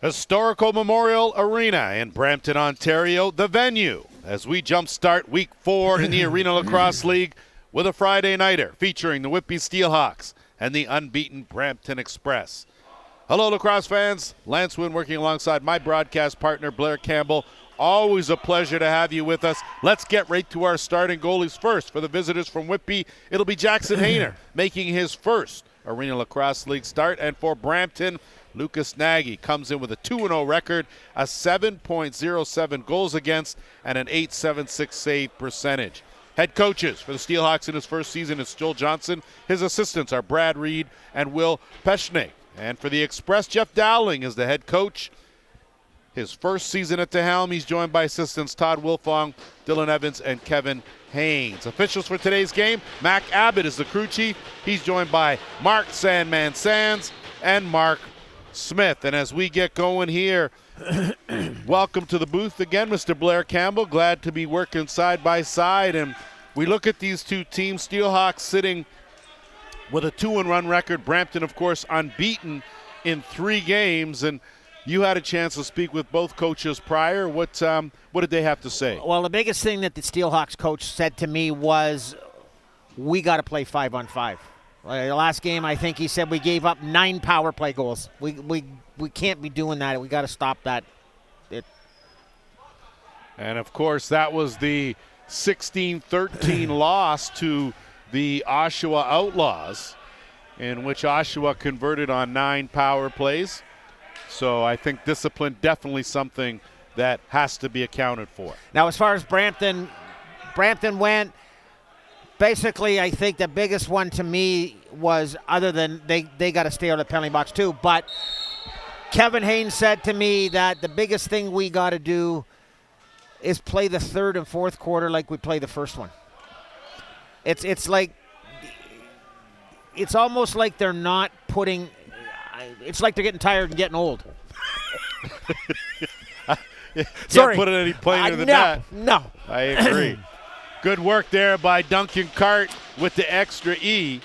Historical Memorial Arena in Brampton, Ontario, the venue as we jumpstart Week 4 in the Arena Lacrosse League with a Friday nighter featuring the Whitby Steelhawks and the unbeaten Brampton Express. Hello, lacrosse fans. Lance Wynn working alongside my broadcast partner, Blair Campbell. Always a pleasure to have you with us. Let's get right to our starting goalies first. For the visitors from Whitby, it'll be Jackson Hayner making his first Arena Lacrosse League start. And for Brampton, Lucas Nagy comes in with a 2-0 record, a 7.07 goals against, and an .876 save percentage. Head coaches for the Steelhawks in his first season is Joel Johnson. His assistants are Brad Reed and Will Peshne. And for the Express, Jeff Dowling is the head coach. His first season at the helm, he's joined by assistants Todd Wilfong, Dylan Evans, and Kevin Haynes. Officials for today's game, Mac Abbott is the crew chief. He's joined by Mark Sandman Sands and Mark Smith. And as we get going here, welcome to the booth again, Mr. Blair Campbell. Glad to be working side by side. And we look at these two teams, Steelhawks sitting with a 2-1 record. Brampton, of course, unbeaten in 3 games. And you had a chance to speak with both coaches prior. What did they have to say? Well, the biggest thing that the Steelhawks coach said to me was, we got to play 5-on-5. The last game, I think he said we gave up 9 power play goals. We can't be doing that. We got to stop that. And, of course, that was the 16-13 loss to the Oshawa Outlaws, in which Oshawa converted on 9 power plays. So I think discipline definitely something that has to be accounted for. Now, as far as Brampton went, basically, I think the biggest one to me was, other than they got to stay out of the penalty box too, but Kevin Haynes said to me that the biggest thing we got to do is play the third and fourth quarter like we play the first one. It's like, it's almost like they're not putting, it's like they're getting tired and getting old. Sorry. Can't put it any plainer than that. No. I agree. Good work there by Duncan Cart with the extra E,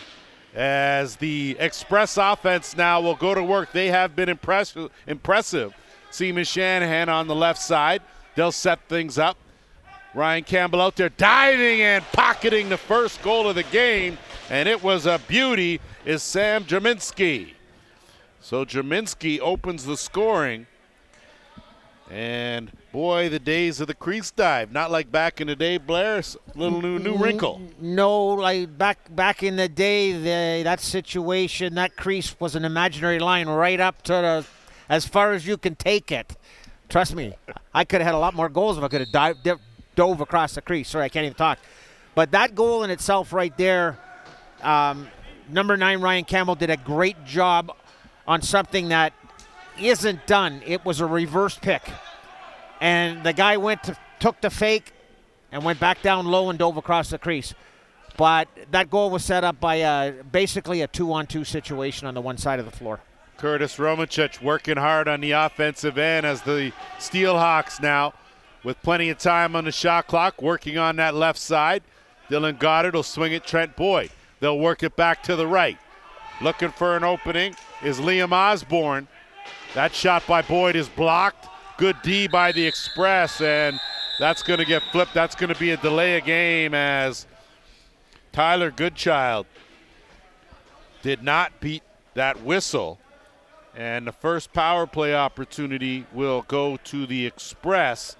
as the Express offense now will go to work. They have been impressive. Seaman Shanahan on the left side. They'll set things up. Ryan Campbell out there diving and pocketing the first goal of the game, and it was a beauty, is Sam Jerminski. So Jerminski opens the scoring. And, boy, the days of the crease dive. Not like back in the day, Blair. Little new wrinkle. No, like back in the day, that situation, that crease was an imaginary line right up to as far as you can take it. Trust me, I could have had a lot more goals if I could have dove across the crease. Sorry, I can't even talk. But that goal in itself right there, number 9, Ryan Campbell, did a great job on something that isn't done. It was a reverse pick, and the guy took the fake and went back down low and dove across the crease. But that goal was set up by basically a 2-on-2 situation on the one side of the floor. Curtis Romachich working hard on the offensive end as the Steelhawks now, with plenty of time on the shot clock, working on that left side. Dylan Goddard will swing it. Trent Boyd, they'll work it back to the right. Looking for an opening is Liam Osborne. That shot by Boyd is blocked. Good D by the Express, and that's going to get flipped. That's going to be a delay of game, as Tyler Goodchild did not beat that whistle. And the first power play opportunity will go to the Express.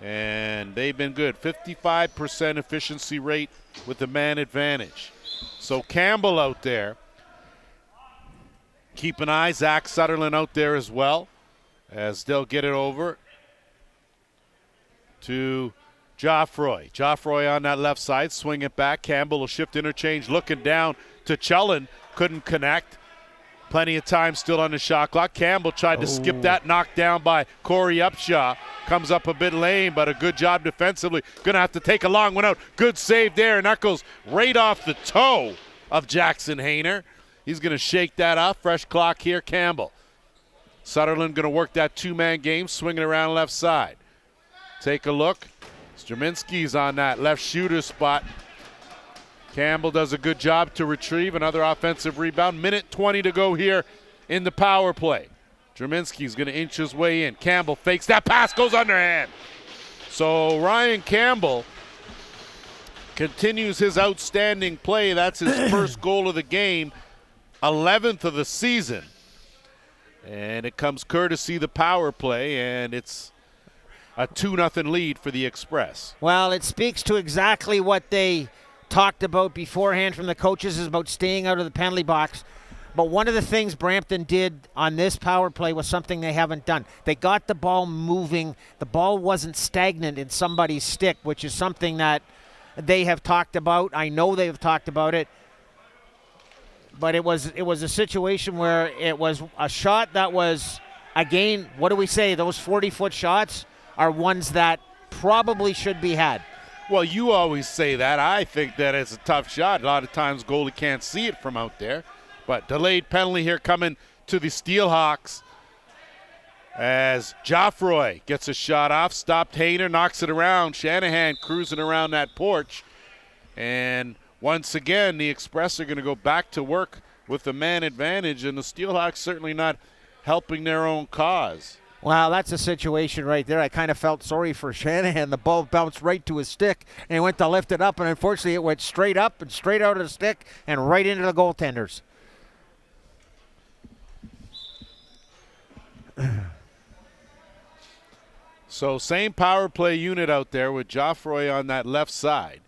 And they've been good. 55% efficiency rate with the man advantage. So Campbell out there. Keep an eye, Zach Sutherland out there as well, as they'll get it over to Joffroy. Joffroy on that left side, swing it back. Campbell will shift interchange, looking down to Chullen, couldn't connect. Plenty of time still on the shot clock. Campbell tried to skip that, knocked down by Corey Upshaw. Comes up a bit lame, but a good job defensively. Going to have to take a long one out. Good save there, and that goes right off the toe of Jackson Hayner. He's going to shake that off. Fresh clock here, Campbell. Sutherland going to work that 2-man game, swinging around left side. Take a look. Strminski's on that left shooter spot. Campbell does a good job to retrieve another offensive rebound. Minute 20 to go here in the power play. Jerminski's going to inch his way in. Campbell fakes that pass, goes underhand. So Ryan Campbell continues his outstanding play. That's his first goal of the game, 11th of the season. And it comes courtesy the power play, and it's a 2-0 lead for the Express. Well, it speaks to exactly what they talked about beforehand from the coaches, is about staying out of the penalty box. But one of the things Brampton did on this power play was something they haven't done. They got the ball moving. The ball wasn't stagnant in somebody's stick, which is something that they have talked about. I know they have talked about it. But it was a situation where it was a shot that was, again, what do we say? Those 40-foot shots are ones that probably should be had. Well, you always say that. I think that it's a tough shot. A lot of times goalie can't see it from out there. But delayed penalty here coming to the Steelhawks as Joffroy gets a shot off. Stopped Hayner, knocks it around. Shanahan cruising around that porch. And once again, the Express are going to go back to work with the man advantage, and the Steelhawks certainly not helping their own cause. Wow, that's a situation right there. I kind of felt sorry for Shanahan. The ball bounced right to his stick, and he went to lift it up, and unfortunately it went straight up and straight out of the stick and right into the goaltenders. So same power play unit out there with Joffroy on that left side,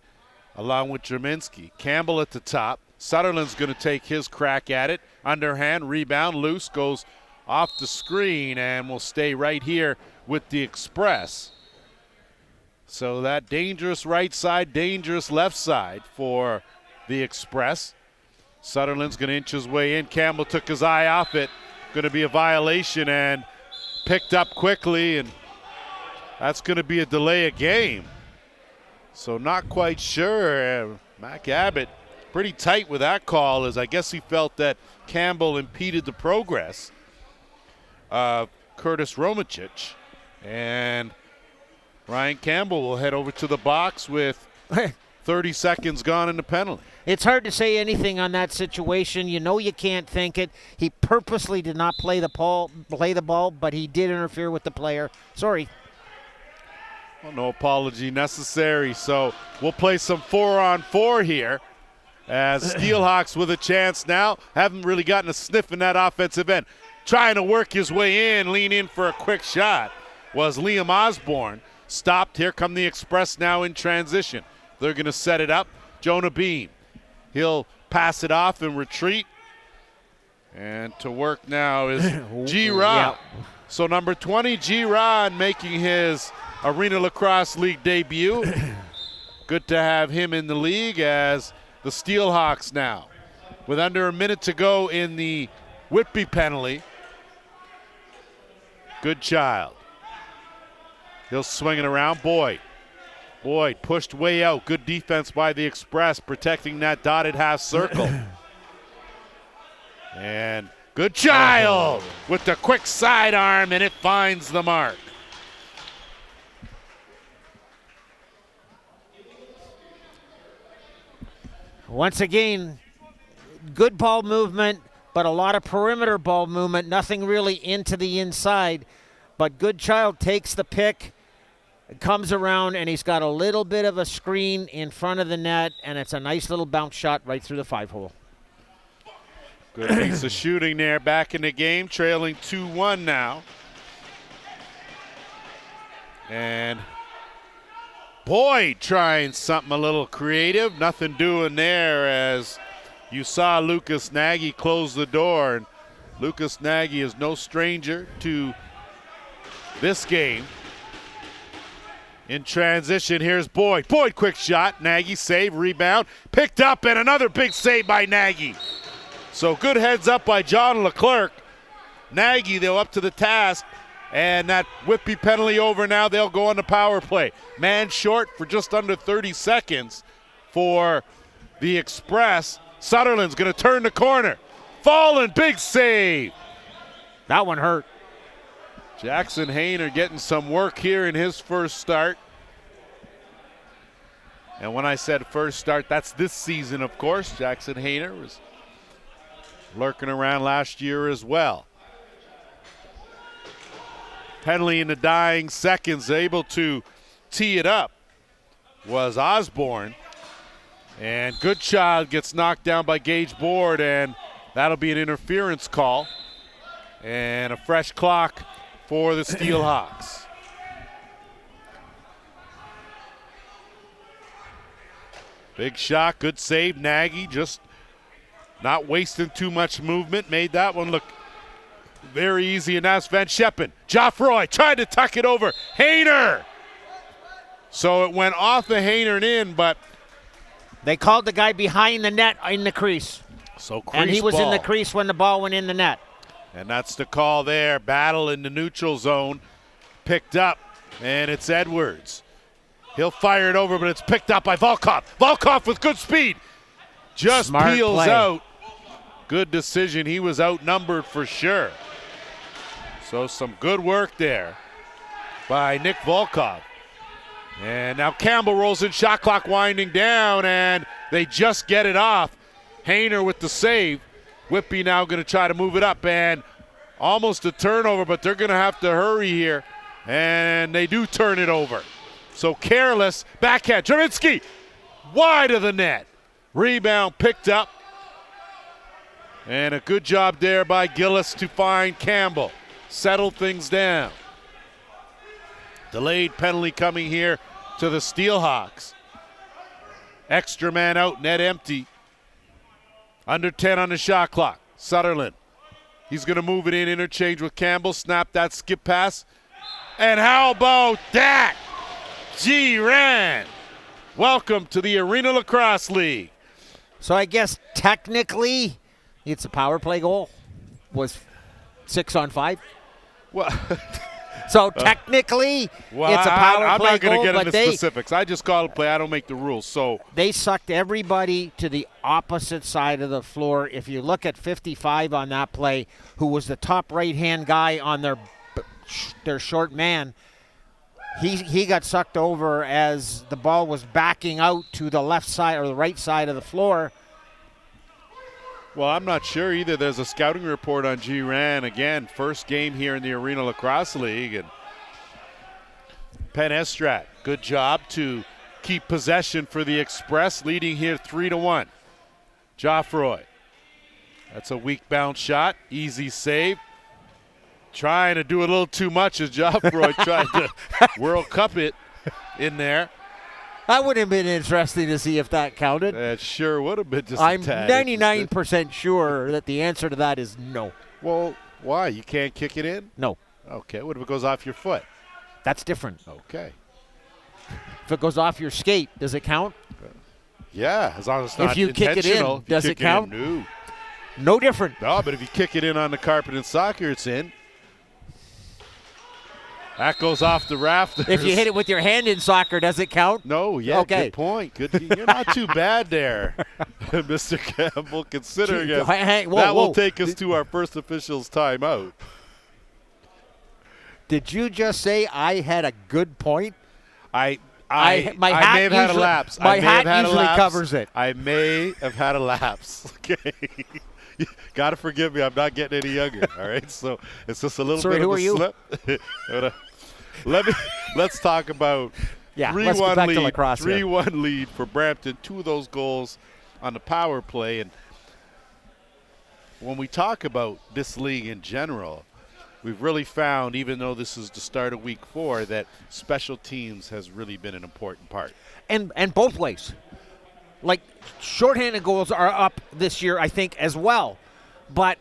along with Jerminski. Campbell at the top. Sutherland's going to take his crack at it. Underhand, rebound, loose, goes off the screen and will stay right here with the Express. So that dangerous right side, dangerous left side for the Express. Sutherland's going to inch his way in. Campbell took his eye off it. Going to be a violation and picked up quickly, and that's going to be a delay of game. So not quite sure. Mac Abbott pretty tight with that call, as I guess he felt that Campbell impeded the progress of Curtis Romicic. And Ryan Campbell will head over to the box with 30 seconds gone in the penalty. It's hard to say anything on that situation. You know you can't think it. He purposely did not play the ball, but he did interfere with the player. Sorry. Well, no apology necessary. So we'll play some 4-on-4 here as Steelhawks with a chance now. Haven't really gotten a sniff in that offensive end. Trying to work his way in, lean in for a quick shot was Liam Osborne. Stopped. Here come the Express now in transition. They're going to set it up. Jonah Beam. He'll pass it off and retreat. And to work now is G-Rod. Yeah. So number 20, G-Rod, making his Arena Lacrosse League debut. Good to have him in the league as the Steelhawks now, with under a minute to go in the Whitby penalty. Good child. He'll swing it around. Boyd pushed way out. Good defense by the Express, protecting that dotted half circle. And good child with the quick sidearm, and it finds the mark. Once again, good ball movement, but a lot of perimeter ball movement, nothing really into the inside. But Goodchild takes the pick, comes around, and he's got a little bit of a screen in front of the net, and it's a nice little bounce shot right through the 5-hole. Good piece of shooting there, back in the game, trailing 2-1 now. And Boyd trying something a little creative, nothing doing there as you saw Lucas Nagy close the door. And Lucas Nagy is no stranger to this game. In transition, here's Boyd. Boyd, quick shot. Nagy save, rebound, picked up, and another big save by Nagy. So good heads up by John Leclerc. Nagy, though, up to the task. And that Whitby penalty over now. They'll go on the power play. Man short for just under 30 seconds for the Express. Sutherland's going to turn the corner. Fallen, big save. That one hurt. Jackson Hayner getting some work here in his first start. And when I said first start, that's this season, of course. Jackson Hayner was lurking around last year as well. Penalty in the dying seconds, able to tee it up was Osborne. And Goodchild gets knocked down by Gage Board, and that'll be an interference call. And a fresh clock for the Steelhawks. Big shot, good save. Nagy just not wasting too much movement. Made that one look very easy, and that's Van Scheppen. Geoffroy tried to tuck it over. Hayner. So it went off the Hayner and in, but they called the guy behind the net in the crease. So crease and he was ball. In the crease when the ball went in the net. And that's the call there. Battle in the neutral zone. Picked up, and it's Edwards. He'll fire it over, but it's picked up by Volkov. Volkov with good speed. Just Smart peels play. out. Good decision. He was outnumbered for sure. So some good work there by Nick Volkov. And now Campbell rolls in, shot clock winding down, and they just get it off. Hayner with the save. Whitby now going to try to move it up, and almost a turnover, but they're going to have to hurry here. And they do turn it over. So careless, backhand, Dravinsky, wide of the net. Rebound picked up. And a good job there by Gillis to find Campbell. Settle things down. Delayed penalty coming here to the Steelhawks. Extra man out, net empty. Under 10 on the shot clock. Sutherland. He's going to move it in, interchange with Campbell. Snap that skip pass. And how about that? G-Ran. Welcome to the Arena Lacrosse League. So I guess technically it's a power play goal. Was 6 on 5. Well, so technically it's a power play I'm not going goal, to get but into specifics. I just call it play. I don't make the rules. So they sucked everybody to the opposite side of the floor. If you look at 55 on that play, who was the top right-hand guy on their short man, he got sucked over as the ball was backing out to the left side or the right side of the floor. Well, I'm not sure either. There's a scouting report on G-Ran. Again, first game here in the Arena Lacrosse League. And Penn Estrat, good job to keep possession for the Express, leading here 3-1. Geoffroy, that's a weak bounce shot. Easy save. Trying to do a little too much as Geoffroy tried to World Cup it in there. That would have been interesting to see if that counted. That sure would have been just I'm a tad 99% sure that the answer to that is no. Well, why? You can't kick it in? No. Okay, what if it goes off your foot? That's different. Okay. If it goes off your skate, does it count? Yeah, as long as it's not if you kick it in, intentional. does it count? No. No different. No, but if you kick it in on the carpet in soccer, it's in. That goes off the rafters. If you hit it with your hand in soccer, does it count? No, yeah, okay. Good point. You're not too bad there, Mr. Campbell, considering it. That will take us to our first official's timeout. Did you just say I had a good point? I may have had a lapse. My hat usually covers it. I may have had a lapse. Okay. You got to forgive me. I'm not getting any younger. All right. So it's just a little bit of a slip. Let's talk about 3-1 lead. 3-1 lead for Brampton. 2 of those goals on the power play. And when we talk about this league in general, we've really found, even though this is the start of week 4, that special teams has really been an important part. And both ways. Like, shorthanded goals are up this year, I think, as well. But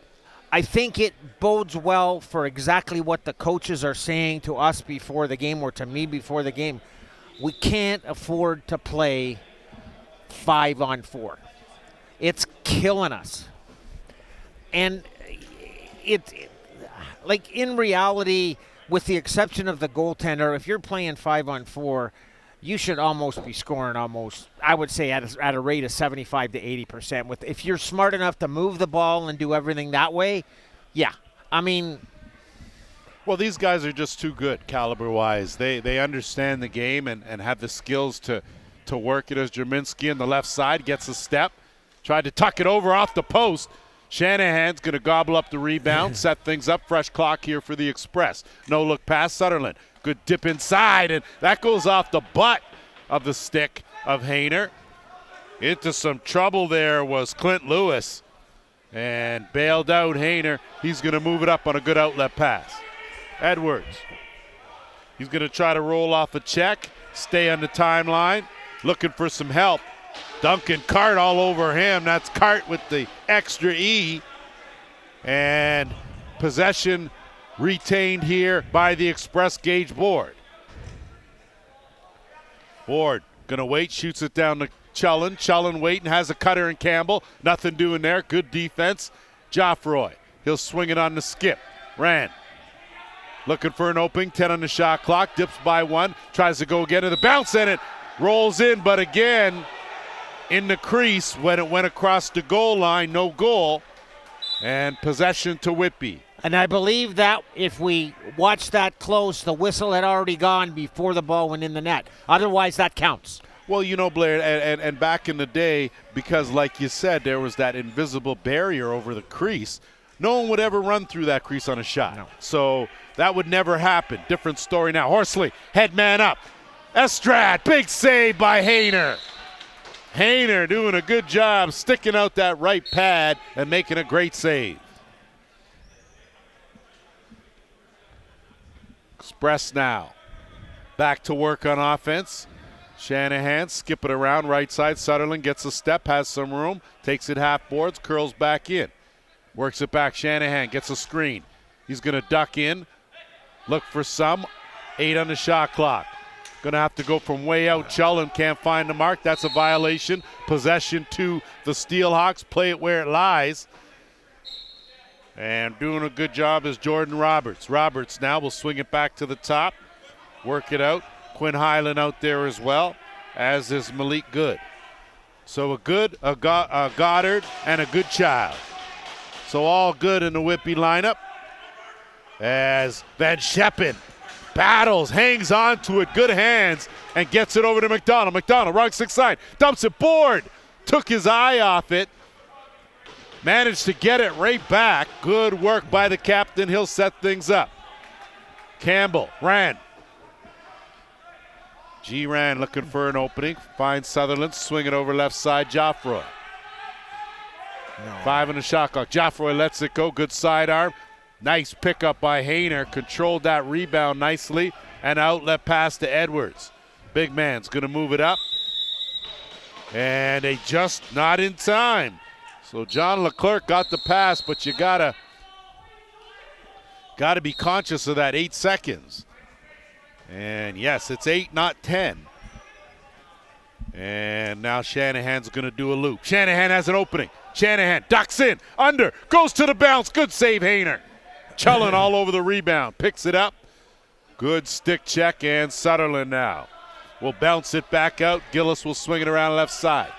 I think it bodes well for exactly what the coaches are saying to us before the game, or to me before the game. We can't afford to play 5-on-4. It's killing us. And like, in reality, with the exception of the goaltender, if you're playing 5-on-4, you should almost be scoring I would say, at a rate of 75 to 80%. If you're smart enough to move the ball and do everything that way, yeah. I mean, well, these guys are just too good caliber-wise. They understand the game and have the skills to work it. As Jerminski on the left side gets a step, tried to tuck it over off the post. Shanahan's going to gobble up the rebound, set things up. Fresh clock here for the Express. No look past Sutherland. Good dip inside, and that goes off the butt of the stick of Hayner. Into some trouble there was Clint Lewis, and bailed out Hayner. He's going to move it up on a good outlet pass. Edwards. He's going to try to roll off a check, stay on the timeline, looking for some help. Duncan Cart all over him. That's Cart with the extra E. And possession retained here by the Express Gauge board. Board going to wait, shoots it down to Chullen. Chullen waiting, has a cutter in Campbell. Nothing doing there. Good defense. Joffroy. He'll swing it on the skip. Rand. Looking for an opening. 10 on the shot clock. Dips by one. Tries to go again to the bounce, and it rolls in, but again in the crease when it went across the goal line. No goal. And possession to Whitby. And I believe that if we watched that close, the whistle had already gone before the ball went in the net. Otherwise, that counts. Well, you know, Blair, and back in the day, because like you said, there was that invisible barrier over the crease, no one would ever run through that crease on a shot. No. So that would never happen. Different story now. Horsley, head man up. Estrad, big save by Hayner. Hayner doing a good job sticking out that right pad and making a great save. Express now. Back to work on offense. Shanahan skip it around right side. Sutherland gets a step, has some room, takes it half boards, curls back in. Works it back. Shanahan gets a screen. He's going to duck in, look for some. 8 on the shot clock. Going to have to go from way out. Chullen can't find the mark. That's a violation. Possession to the Steelhawks. Play it where it lies. And doing a good job is Jordan Roberts. Roberts now will swing it back to the top. Work it out. Quinn Highland out there as well, as is Malik Good. So a Goddard, and a good child. So all good in the Whitby lineup. As Van Scheppen battles, hangs on to it, good hands, and gets it over to McDonald. McDonald, wrong six side, dumps it board. Took his eye off it. Managed to get it right back. Good work by the captain. He'll set things up. Campbell, Rand. G. Rand looking for an opening. Finds Sutherland, swing it over left side, Joffroy. No. 5 on the shot clock. Joffroy lets it go. Good sidearm. Nice pickup by Hayner. Controlled that rebound nicely. And outlet pass to Edwards. Big man's going to move it up. And they just not in time. So John Leclerc got the pass, but you gotta be conscious of that 8 seconds. And yes, it's 8, not 10. And now Shanahan's going to do a loop. Shanahan has an opening. Shanahan ducks in, under, goes to the bounce. Good save, Hayner. Chullen all over the rebound. Picks it up. Good stick check, and Sutherland now will bounce it back out. Gillis will swing it around left side.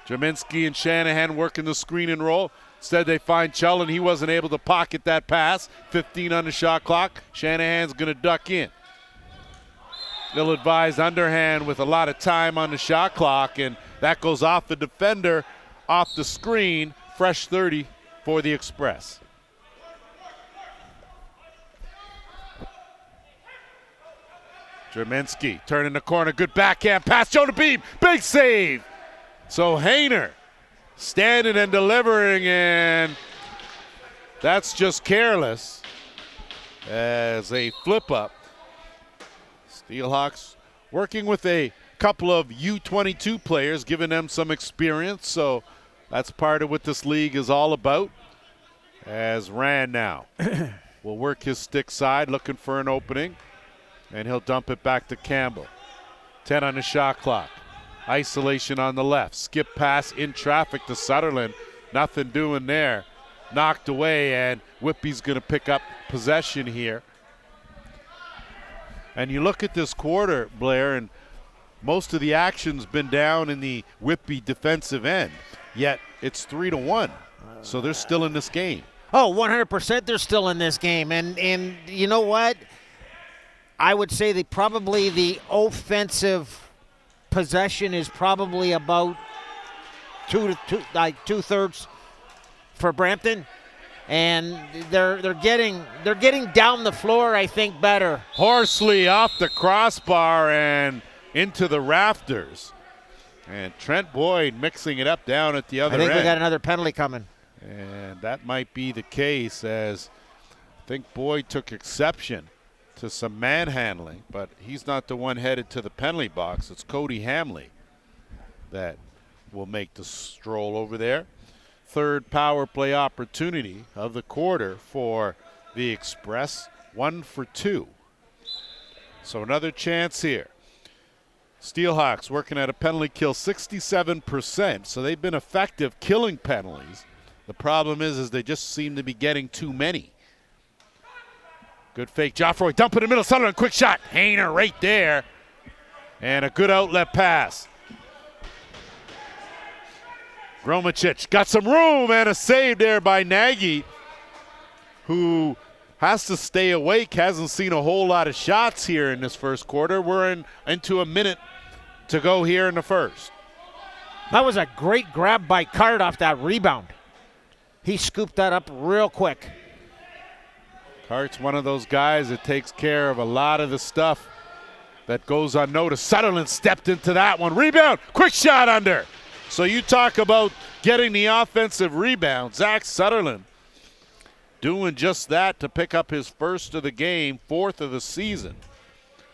Jaminski and Shanahan working the screen and roll. Instead, they find Chullen. He wasn't able to pocket that pass. 15 on the shot clock. Shanahan's going to duck in. Ill-advised underhand with a lot of time on the shot clock, and that goes off the defender, off the screen. Fresh 30 for the Express. Jaminski turning the corner. Good backhand pass. Jonah Beam. Big save. So Hayner standing and delivering, and that's just careless as a flip up. Steelhawks working with a couple of U22 players, giving them some experience, so that's part of what this league is all about. As Rand now will work his stick side, looking for an opening, and he'll dump it back to Campbell. 10 on the shot clock. Isolation on the left. Skip pass in traffic to Sutherland. Nothing doing there. Knocked away, and Whitby's going to pick up possession here. And you look at this quarter, Blair, and most of the action's been down in the Whitby defensive end. Yet it's 3-1. So they're still in this game. Oh, 100% they're still in this game. And you know what? I would say that probably the offensive possession is probably about two-thirds for Brampton, and they're getting down the floor, I think, better. Horsley off the crossbar and into the rafters. And Trent Boyd mixing it up down at the other end. I think we got another penalty coming. And that might be the case, as I think Boyd took exception to some manhandling, but he's not the one headed to the penalty box. It's Cody Hamley that will make the stroll over there. Third power play opportunity of the quarter for the Express, 1 for 2. So another chance here. Steelhawks working at a penalty kill 67%, so they've been effective killing penalties. The problem is they just seem to be getting too many. Good fake, Joffroy, dump in the middle, Sutherland, quick shot. Hayner right there, and a good outlet pass. Gromicic got some room and a save there by Nagy, who has to stay awake, hasn't seen a whole lot of shots here in this first quarter. We're into a minute to go here in the first. That was a great grab by Card off that rebound. He scooped that up real quick. Cart's one of those guys that takes care of a lot of the stuff that goes unnoticed. Sutherland stepped into that one. Rebound, quick shot under. So you talk about getting the offensive rebound. Zach Sutherland doing just that to pick up his first of the game, fourth of the season.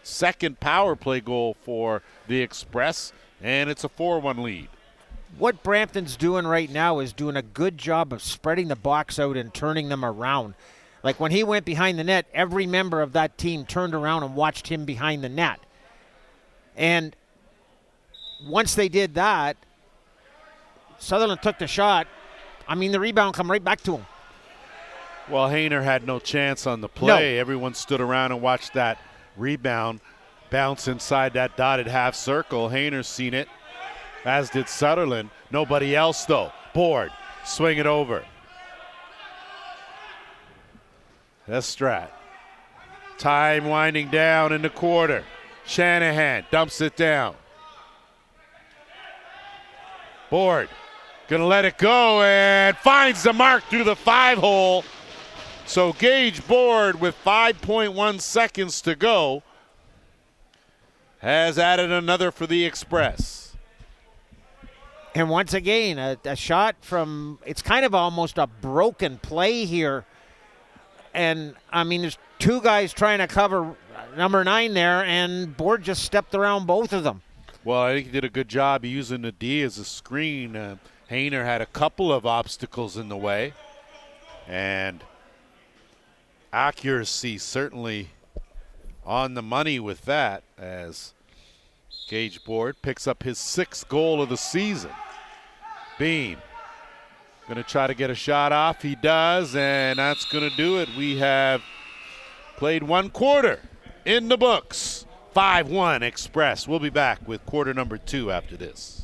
Second power play goal for the Express, and it's a 4-1 lead. What Brampton's doing right now is doing a good job of spreading the box out and turning them around. Like when he went behind the net, every member of that team turned around and watched him behind the net. And once they did that, Sutherland took the shot. I mean, the rebound come right back to him. Well, Hayner had no chance on the play. No. Everyone stood around and watched that rebound bounce inside that dotted half circle. Hayner's seen it, as did Sutherland. Nobody else, though. Board, swing it over. Estrat. Time winding down in the quarter. Shanahan dumps it down. Board, gonna let it go and finds the mark through the 5-hole. So Gage Board, with 5.1 seconds to go, has added another for the Express. And once again, a shot from, it's kind of almost a broken play here. And, I mean, there's two guys trying to cover number 9 there, and Board just stepped around both of them. Well, I think he did a good job using the D as a screen. Hayner had a couple of obstacles in the way. And accuracy certainly on the money with that, as Gage Board picks up his 6th goal of the season. Beam going to try to get a shot off. He does, and that's going to do it. We have played 1 quarter in the books. 5-1 Express. We'll be back with quarter number 2 after this.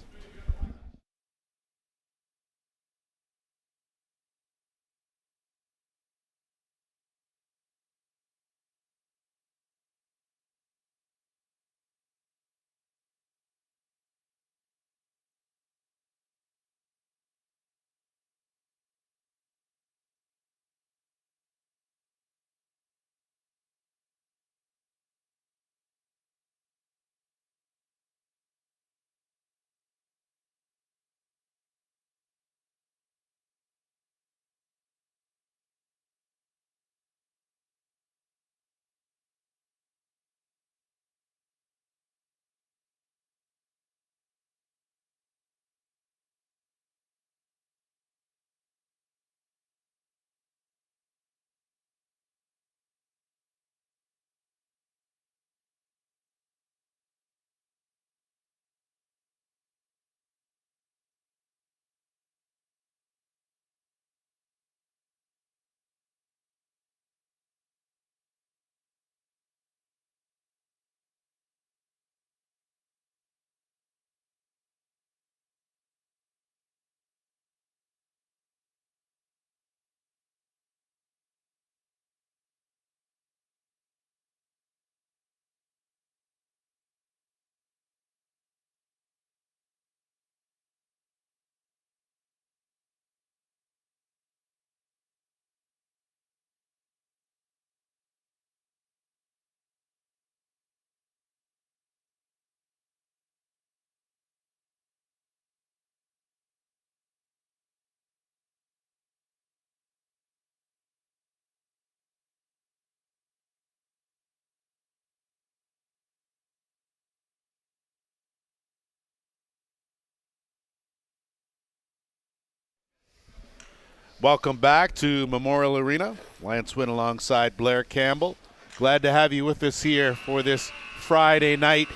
Welcome back to Memorial Arena. Lance Wynn alongside Blair Campbell. Glad to have you with us here for this Friday night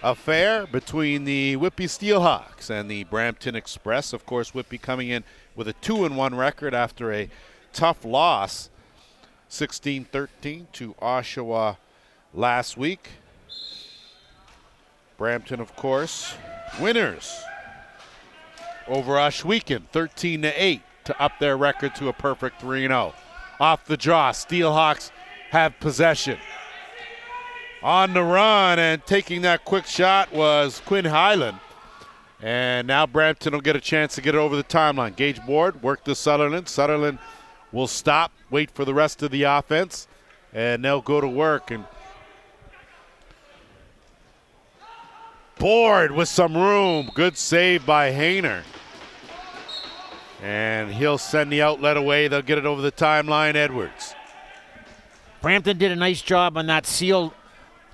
affair between the Whitby Steelhawks and the Brampton Express. Of course, Whitby coming in with a 2-1 record after a tough loss, 16-13 to Oshawa last week. Brampton, of course, winners over Ohsweken, 13-8 to up their record to a perfect 3-0. Off the draw, Steelhawks have possession. On the run and taking that quick shot was Quinn Hyland. And now Brampton will get a chance to get it over the timeline. Gage Board, work to Sutherland. Sutherland will stop, wait for the rest of the offense, and they'll go to work. And Board with some room. Good save by Hayner. And he'll send the outlet away. They'll get it over the timeline. Edwards. Brampton did a nice job on that seal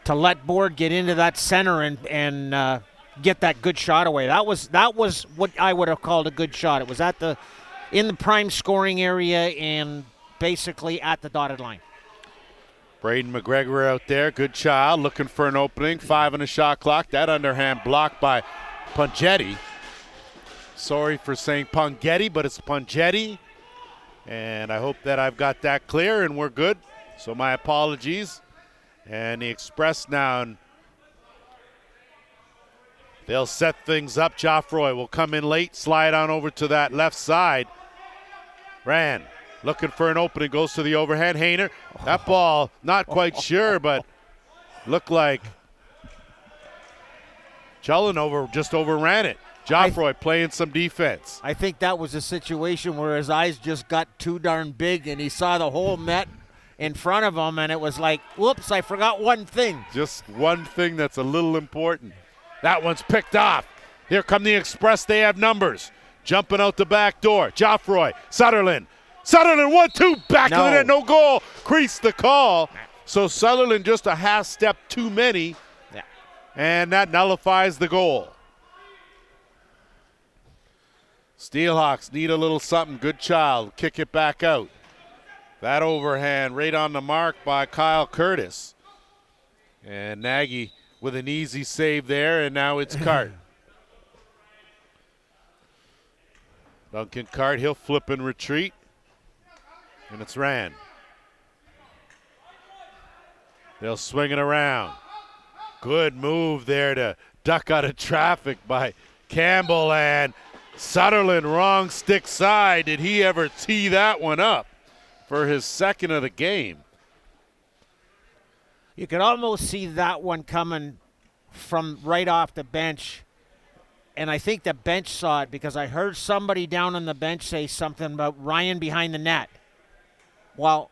to let Board get into that center and get that good shot away. That was what I would have called a good shot. It was in the prime scoring area and basically at the dotted line. Braden McGregor out there, good child, looking for an opening. 5 on the shot clock. That underhand blocked by Pungetti. Sorry for saying Pungetti, but it's Pungetti. And I hope that I've got that clear and we're good. So my apologies. And the Express now, they'll set things up. Joffroy will come in late, slide on over to that left side. Ran. Looking for an opening, goes to the overhand. Hayner, that ball, not quite sure, but looked like Chullinover just overran it. Joffroy playing some defense. I think that was a situation where his eyes just got too darn big and he saw the whole net in front of him and it was like, whoops, I forgot one thing. Just one thing that's a little important. That one's picked off. Here come the Express, they have numbers. Jumping out the back door. Joffroy, Sutherland, 1-2, back of the net, no goal. Creased the call. So Sutherland just a half step too many, and that nullifies the goal. Steelhawks need a little something. Good child. Kick it back out. That overhand right on the mark by Kyle Curtis. And Nagy with an easy save there, and now it's Cart. Duncan Cart, he'll flip and retreat. And it's Rand. They'll swing it around. Good move there to duck out of traffic by Campbell, and Sutherland wrong stick side. Did he ever tee that one up for his second of the game? You could almost see that one coming from right off the bench. And I think the bench saw it because I heard somebody down on the bench say something about Ryan behind the net. Well,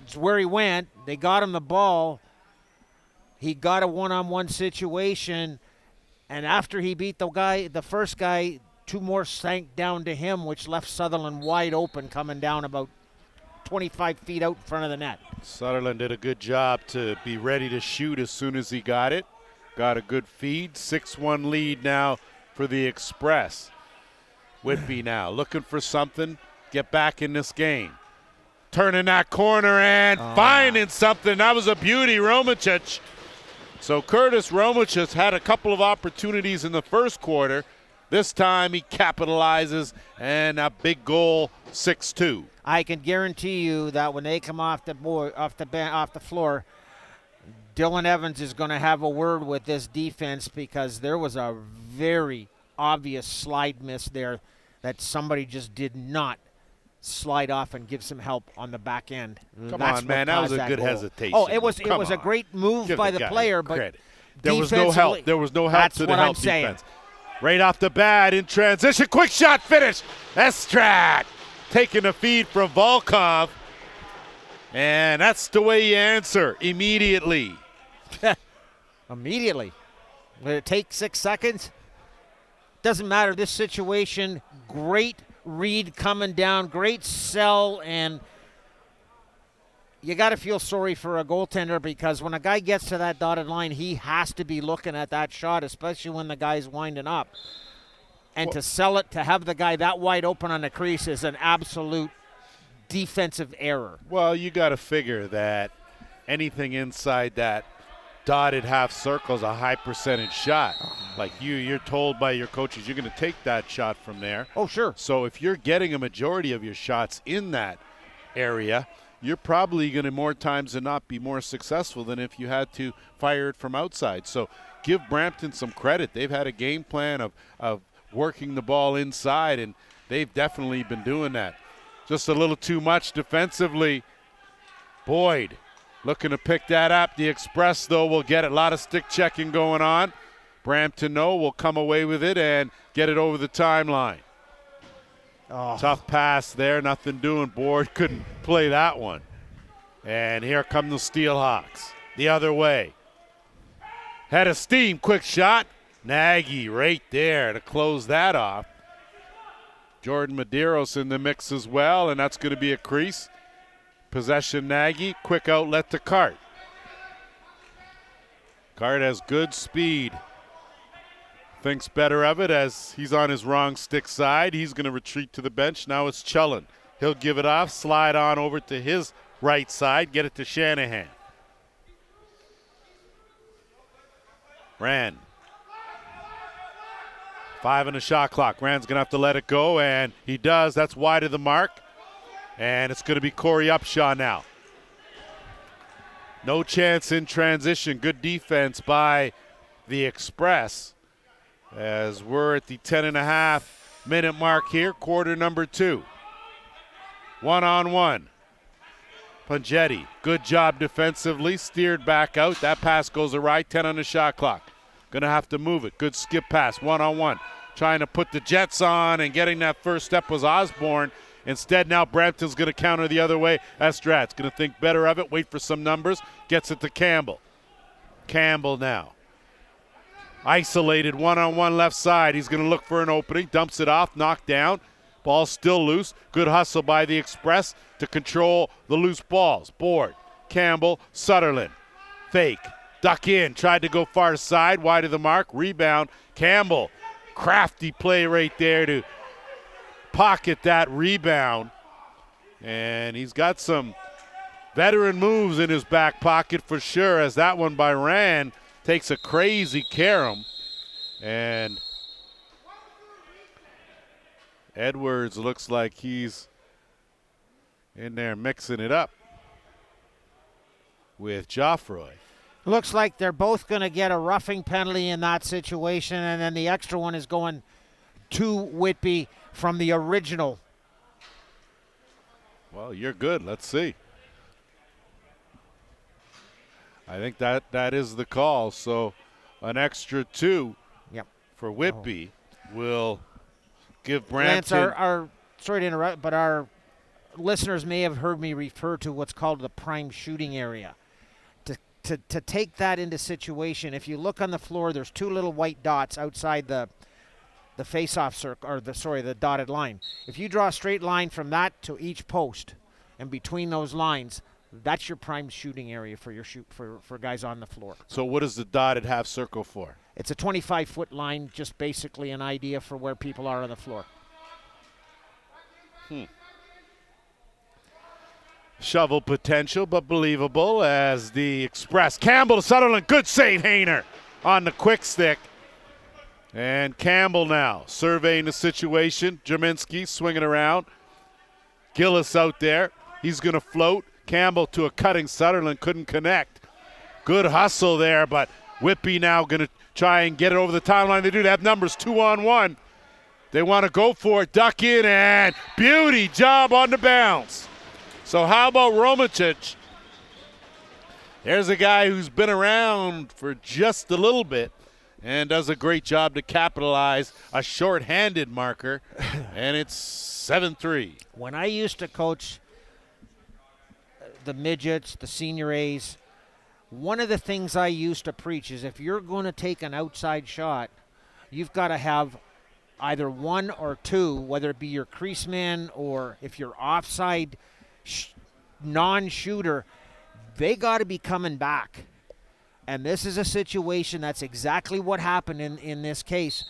it's where he went. They got him the ball. He got a one-on-one situation. And after he beat the first guy, 2 more sank down to him, which left Sutherland wide open coming down about 25 feet out in front of the net. Sutherland did a good job to be ready to shoot as soon as he got it. Got a good feed. 6-1 lead now for the Express. Whitby now looking for something. Get back in this game. Turning that corner and finding something. That was a beauty, Romicic. So Curtis Romicic had a couple of opportunities in the first quarter. This time he capitalizes, and a big goal, 6-2. I can guarantee you that when they come off the floor, Dylan Evans is going to have a word with this defense because there was a very obvious slide miss there that somebody just did not slide off and give some help on the back end. Come on, man, that was a good hesitation. Oh, it was a great move by the player, but there was no help. There was no help to the help defense. Right off the bat in transition, quick shot finish. Estrat taking a feed from Volkov, and that's the way you answer immediately. Immediately. Will it take 6 seconds? Doesn't matter. This situation, great read coming down, great sell, and you got to feel sorry for a goaltender because when a guy gets to that dotted line, he has to be looking at that shot, especially when the guy's winding up. And to sell it, to have the guy that wide open on the crease is an absolute defensive error. Well, you got to figure that anything inside that dotted half circle is a high percentage shot. Like you're told by your coaches you're going to take that shot from there. Oh, sure. So if you're getting a majority of your shots in that area, you're probably going to more times than not be more successful than if you had to fire it from outside. So give Brampton some credit. They've had a game plan of working the ball inside, and they've definitely been doing that. Just a little too much defensively. Boyd looking to pick that up. The Express, though, will get it. A lot of stick checking going on. Brampton, no, will come away with it and get it over the timeline. Oh. Tough pass there. Nothing doing. Boyd couldn't play that one. And here come the Steelhawks. The other way. Head of steam. Quick shot. Nagy right there to close that off. Jordan Medeiros in the mix as well, and that's going to be a crease. Possession Nagy, quick outlet to Cart. Cart has good speed. Thinks better of it as he's on his wrong stick side. He's going to retreat to the bench. Now it's Chellin. He'll give it off, slide on over to his right side, get it to Shanahan. Rand. 5 on the shot clock. Rand's going to have to let it go, and he does. That's wide of the mark. And it's going to be Corey Upshaw now. No chance in transition. Good defense by the Express as we're at the 10.5-minute mark here, quarter number 2. 1-on-1. Pungetti, good job defensively, steered back out. That pass goes awry, 10 on the shot clock. Going to have to move it. Good skip pass, 1-on-1. Trying to put the Jets on, and getting that first step was Osborne. Instead, now Brampton's going to counter the other way. Estrad's going to think better of it, wait for some numbers, gets it to Campbell. Campbell now. Isolated, 1-on-1 left side. He's going to look for an opening, dumps it off, knocked down. Ball still loose. Good hustle by the Express to control the loose balls. Board, Campbell, Sutherland. Fake, duck in, tried to go far side, wide of the mark, rebound. Campbell, crafty play right there to pocket that rebound. And he's got some veteran moves in his back pocket for sure, as that one by Rand takes a crazy carom. And Edwards looks like he's in there mixing it up with Joffroy. Looks like they're both going to get a roughing penalty in that situation, and then the extra one is going to Whitby from the original. Well, you're good. Let's see. I think that is the call. So an extra 2 for Whitby will give Brampton. Lance, sorry to interrupt, but our listeners may have heard me refer to what's called the prime shooting area. To take that into situation, if you look on the floor, there's 2 little white dots outside the face-off circle, or the dotted line. If you draw a straight line from that to each post, and between those lines, that's your prime shooting area for your for guys on the floor. So what is the dotted half circle for? It's a 25-foot line, just basically an idea for where people are on the floor. Shovel potential, but believable as the Express. Campbell to Sutherland. Good save, Hayner on the quick stick. And Campbell now surveying the situation. Jerminski swinging around. Gillis out there. He's going to float. Campbell to a cutting Sutherland. Couldn't connect. Good hustle there, but Whitby now going to try and get it over the timeline. They do. They have numbers 2-on-1. They want to go for it. Duck in, and beauty job on the bounce. So how about Romicic? There's a guy who's been around for just a little bit and does a great job to capitalize a short-handed marker, and it's 7-3. When I used to coach the midgets, the senior A's, one of the things I used to preach is if you're going to take an outside shot, you've got to have either 1 or 2, whether it be your crease man or if you're offside non-shooter, they got to be coming back. And this is a situation that's exactly what happened in this case.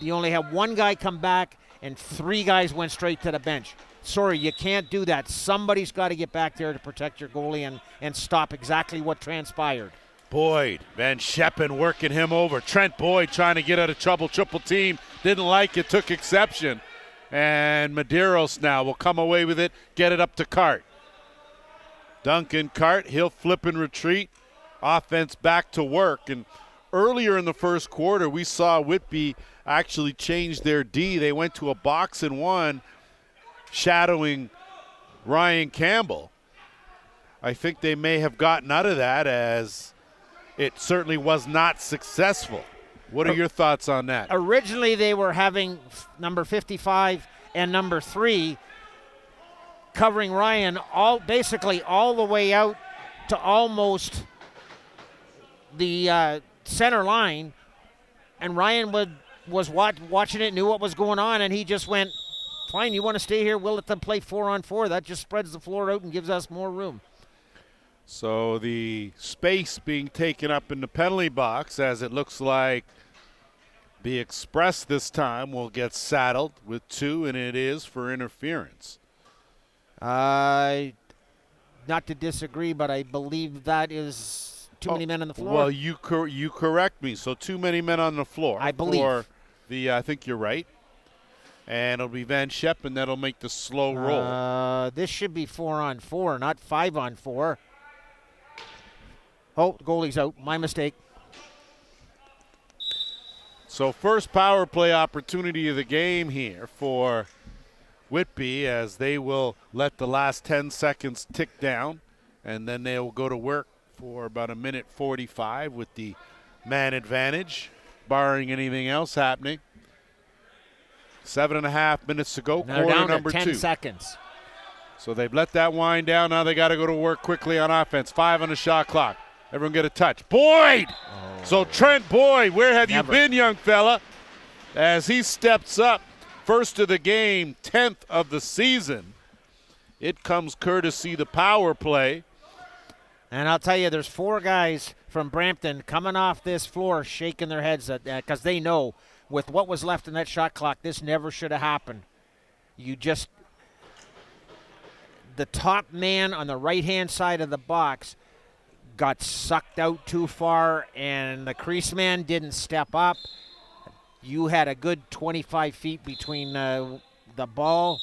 You only have one guy come back, and 3 guys went straight to the bench. Sorry, you can't do that. Somebody's got to get back there to protect your goalie and stop exactly what transpired. Boyd, Van Scheppen working him over. Trent Boyd trying to get out of trouble. Triple team, didn't like it, took exception. And Medeiros now will come away with it, get it up to Cart. Duncan Cart, he'll flip and retreat. Offense back to work. And earlier in the first quarter, we saw Whitby actually change their D. They went to a box and one, shadowing Ryan Campbell. I think they may have gotten out of that, as it certainly was not successful. What are your thoughts on that? Originally, they were having number 55 and number 3 covering Ryan basically all the way out to almost the center line, and Ryan was watching it, knew what was going on, and he just went, fine, you want to stay here, we'll let them play 4-on-4. That just spreads the floor out and gives us more room. So the space being taken up in the penalty box, as it looks like the Express this time will get saddled with 2, and it is for interference. Not to disagree, but I believe that is too many men on the floor. Well, you correct me. So too many men on the floor. I believe. I think you're right. And it'll be Van Scheppen that'll make the slow roll. This should be 4-on-4, not 5-on-4. Oh, goalie's out. My mistake. So first power play opportunity of the game here for Whitby, as they will let the last 10 seconds tick down, and then they will go to work for about 1:45 with the man advantage, barring anything else happening. 7.5 minutes to go, They're quarter down number to 10 2. seconds. So they've let that wind down. Now they got to go to work quickly on offense. 5 on the shot clock. Everyone get a touch. Boyd! Oh. So Trent Boyd, where have you been, young fella? As he steps up, first of the game, 10th of the season. It comes courtesy the power play. And I'll tell you, there's 4 guys from Brampton coming off this floor shaking their heads at that, because they know with what was left in that shot clock, this never should have happened. The top man on the right-hand side of the box got sucked out too far, and the crease man didn't step up. You had a good 25 feet between the ball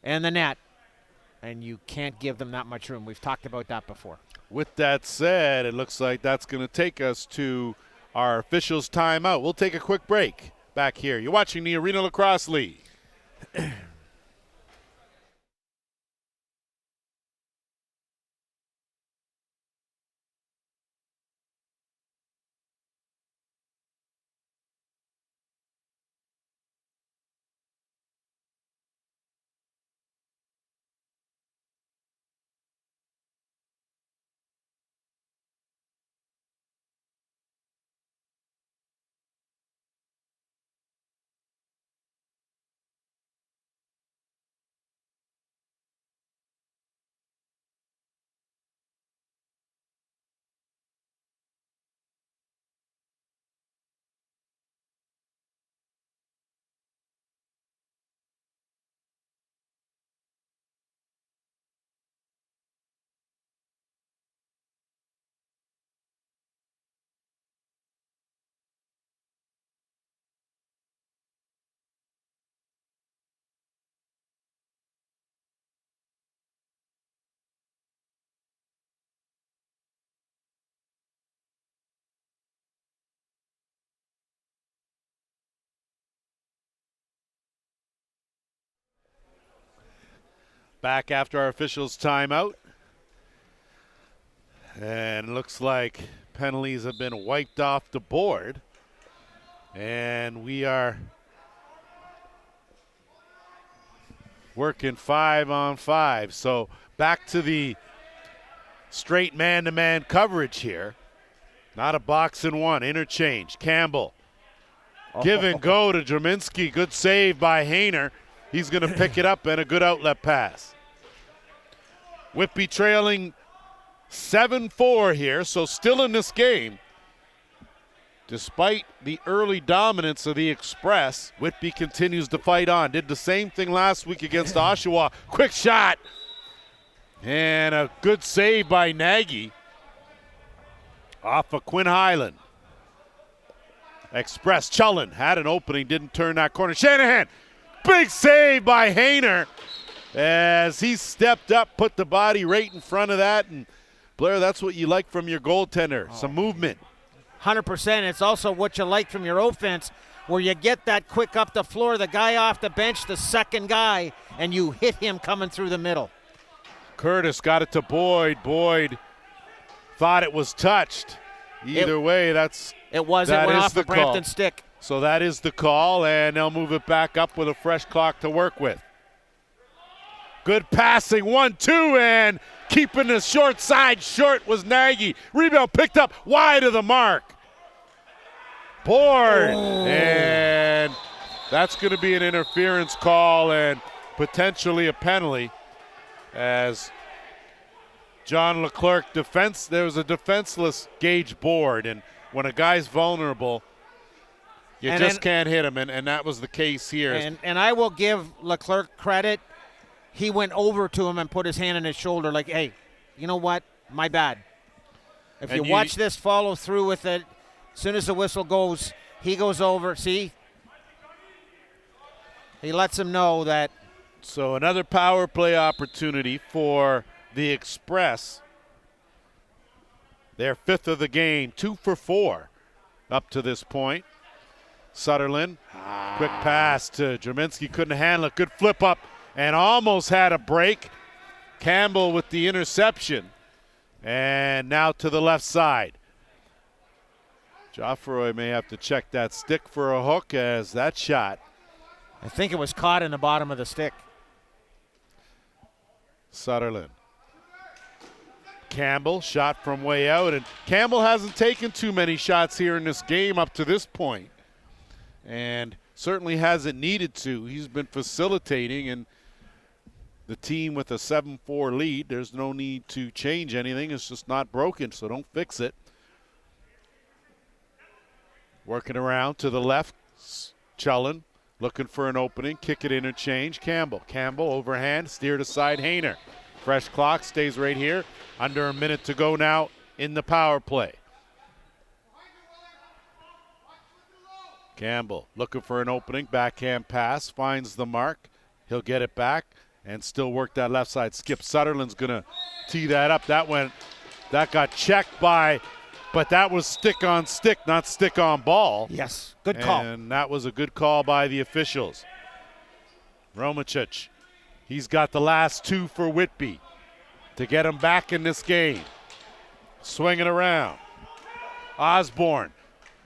and the net, and you can't give them that much room. We've talked about that before. With that said, it looks like that's going to take us to our officials' timeout. We'll take a quick break back here. You're watching the Arena Lacrosse League. Back after our officials' timeout. And it looks like penalties have been wiped off the board. And we are working 5-on-5. So back to the straight man-to-man coverage here. Not a box and one. Interchange. Campbell. Give and go to Draminsky. Good save by Hayner. He's going to pick it up, and a good outlet pass. Whitby trailing 7-4 here, so still in this game. Despite the early dominance of the Express, Whitby continues to fight on. Did the same thing last week against Oshawa. Quick shot. And a good save by Nagy. Off of Quinn Highland. Express, Cullen had an opening, didn't turn that corner. Shanahan, big save by Hayner as he stepped up, put the body right in front of that. And Blair, that's what you like from your goaltender, some movement. 100%. It's also what you like from your offense, where you get that quick up the floor, the guy off the bench, the second guy, and you hit him coming through the middle. Curtis got it to Boyd. Boyd thought it was touched. Either way, it was. It went off the Brampton stick. So that is the call, and they'll move it back up with a fresh clock to work with. Good passing, 1-2, and keeping the short side short was Nagy. Rebound picked up wide of the mark. Board, and that's going to be an interference call and potentially a penalty as John Leclerc there was a defenseless Gage board, and when a guy's vulnerable, you can't hit him, and that was the case here. And I will give Leclerc credit. He went over to him and put his hand on his shoulder like, hey, you know what? My bad. If you watch this, follow through with it. As soon as the whistle goes, he goes over. See? He lets him know that. So another power play opportunity for the Express. Their fifth of the game, 2 for 4 up to this point. Sutherland, quick pass to Jerminski, couldn't handle it. Good flip up and almost had a break. Campbell with the interception. And now to the left side. Joffroy may have to check that stick for a hook as that shot. I think it was caught in the bottom of the stick. Sutherland. Campbell shot from way out, and Campbell hasn't taken too many shots here in this game up to this point, and certainly hasn't needed to. He's been facilitating, and the team with a 7-4 lead, there's no need to change anything. It's just not broken, so don't fix it. Working around to the left, Cullen looking for an opening, kick it interchange. Campbell overhand, steered aside Hayner. Fresh clock, stays right here. Under a minute to go now in the power play. Campbell looking for an opening, backhand pass, finds the mark. He'll get it back and still work that left side. Skip Sutherland's gonna tee that up. That got checked by, but that was stick on stick, not stick on ball. Yes, good call. And that was a good call by the officials. Romicic, he's got the last 2 for Whitby to get him back in this game. Swinging around. Osborne.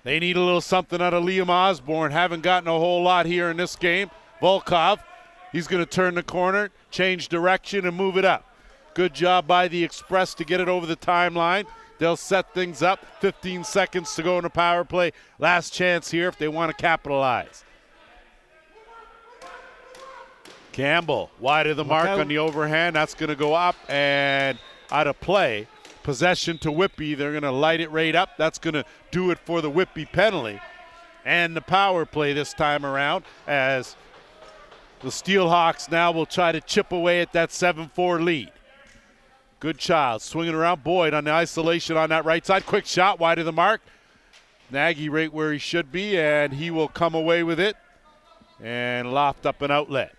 They need a little something out of Liam Osborne. Haven't gotten a whole lot here in this game. Volkov, he's going to turn the corner, change direction, and move it up. Good job by the Express to get it over the timeline. They'll set things up. 15 seconds to go in the power play. Last chance here if they want to capitalize. Campbell, wide of the mark on the overhand. That's going to go up and out of play. Possession to Whitby. They're going to light it right up. That's going to do it for the Whitby penalty. And the power play this time around as the Steelhawks now will try to chip away at that 7-4 lead. Good child swinging around. Boyd on the isolation on that right side. Quick shot wide of the mark. Nagy right where he should be, and he will come away with it and loft up an outlet.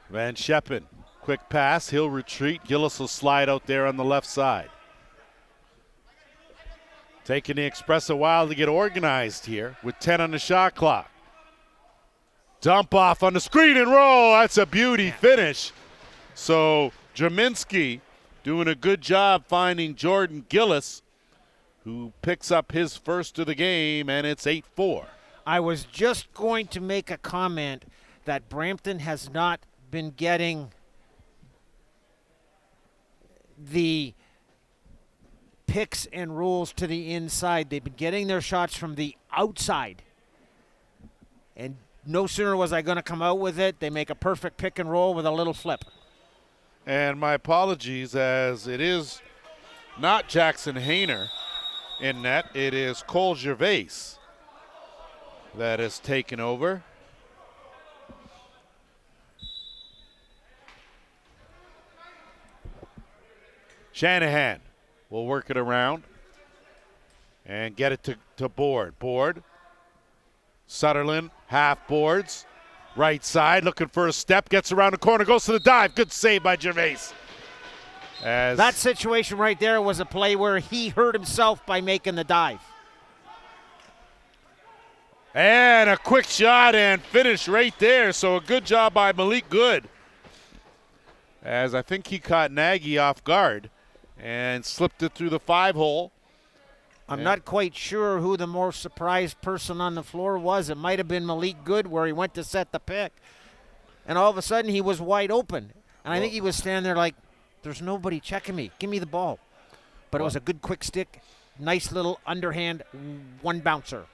Van Scheppen, quick pass. He'll retreat. Gillis will slide out there on the left side. Taking the Express a while to get organized here with 10 on the shot clock. Dump off on the screen and roll. That's a beauty finish. So Jerminski doing a good job finding Jordan Gillis, who picks up his first of the game, and it's 8-4. I was just going to make a comment that Brampton has not been getting the picks and rolls to the inside. They've been getting their shots from the outside. And no sooner was I going to come out with it, they make a perfect pick and roll with a little flip. And my apologies, as it is not Jackson Hayner in net. It is Cole Gervais that has taken over. Shanahan will work it around and get it to Board. Board. Sutherland, half boards. Right side, looking for a step, gets around the corner, goes to the dive. Good save by Gervais. That situation right there was a play where he hurt himself by making the dive. And a quick shot and finish right there. So a good job by Malik Good, as I think he caught Nagy off guard and slipped it through the 5-hole. I'm not quite sure who the more surprised person on the floor was. It might have been Malik Good, where he went to set the pick. And all of a sudden, he was wide open. And I think he was standing there like, there's nobody checking me. Give me the ball. But it was a good quick stick. Nice little underhand one bouncer.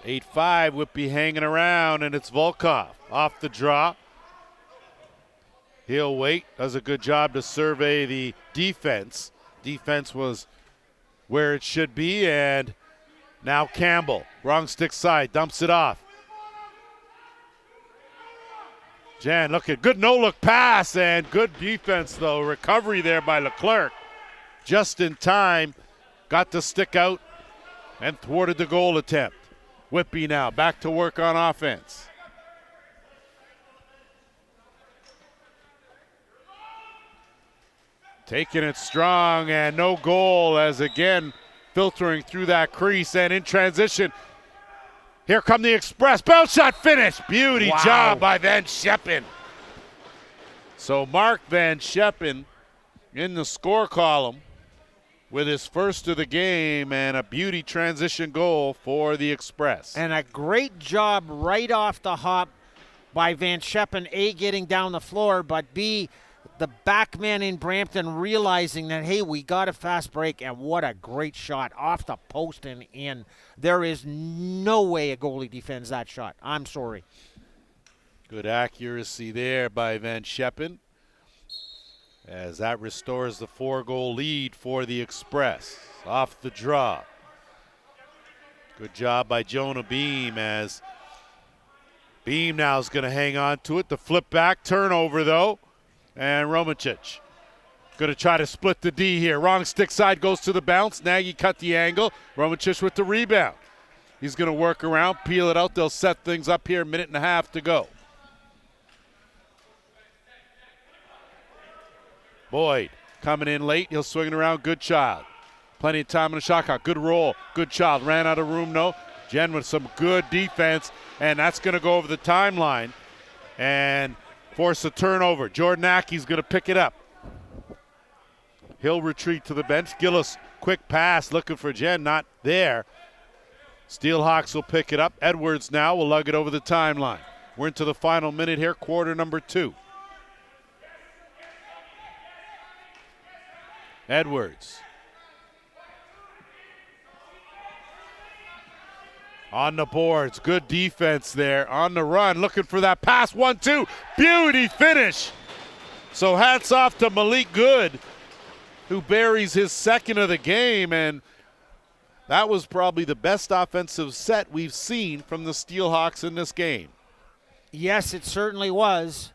8-5, Whitby hanging around, and it's Volkov off the draw. He'll wait, does a good job to survey the defense. Defense was where it should be, and now Campbell, wrong stick side, dumps it off. Jan, look at good no-look pass, and good defense, though. Recovery there by Leclerc. Just in time, got the stick out and thwarted the goal attempt. Whitby now back to work on offense. Taking it strong, and no goal, as again filtering through that crease, and in transition. Here come the Express. Bounce shot finish. Beauty job by Van Scheppen. So Mark Van Scheppen in the score column with his first of the game, and a beauty transition goal for the Express. And a great job right off the hop by Van Scheppen, A, getting down the floor, but B, the back man in Brampton realizing that, hey, we got a fast break, and what a great shot off the post and in. There is no way a goalie defends that shot. I'm sorry. Good accuracy there by Van Scheppen, as that restores the 4-goal lead for the Express. Off the draw. Good job by Jonah Beam, as Beam now is going to hang on to it. The flip back turnover, though. And Romicic going to try to split the D here. Wrong stick side goes to the bounce. Nagy cut the angle. Romicic with the rebound. He's going to work around, peel it out. They'll set things up here. 1.5 minutes to go. Boyd coming in late. He'll swing it around. Goodchild. Plenty of time on the shot clock. Good roll. Goodchild ran out of room. No. Jen with some good defense. And that's going to go over the timeline and force a turnover. Jordan Ackey's going to pick it up. He'll retreat to the bench. Gillis, quick pass, looking for Jen, not there. Steelhawks will pick it up. Edwards now will lug it over the timeline. We're into the final minute here, quarter number 2. Edwards. On the boards, good defense there. On the run, looking for that pass. 1-2, beauty finish. So hats off to Malik Good, who buries his second of the game, and that was probably the best offensive set we've seen from the Steelhawks in this game. Yes, it certainly was.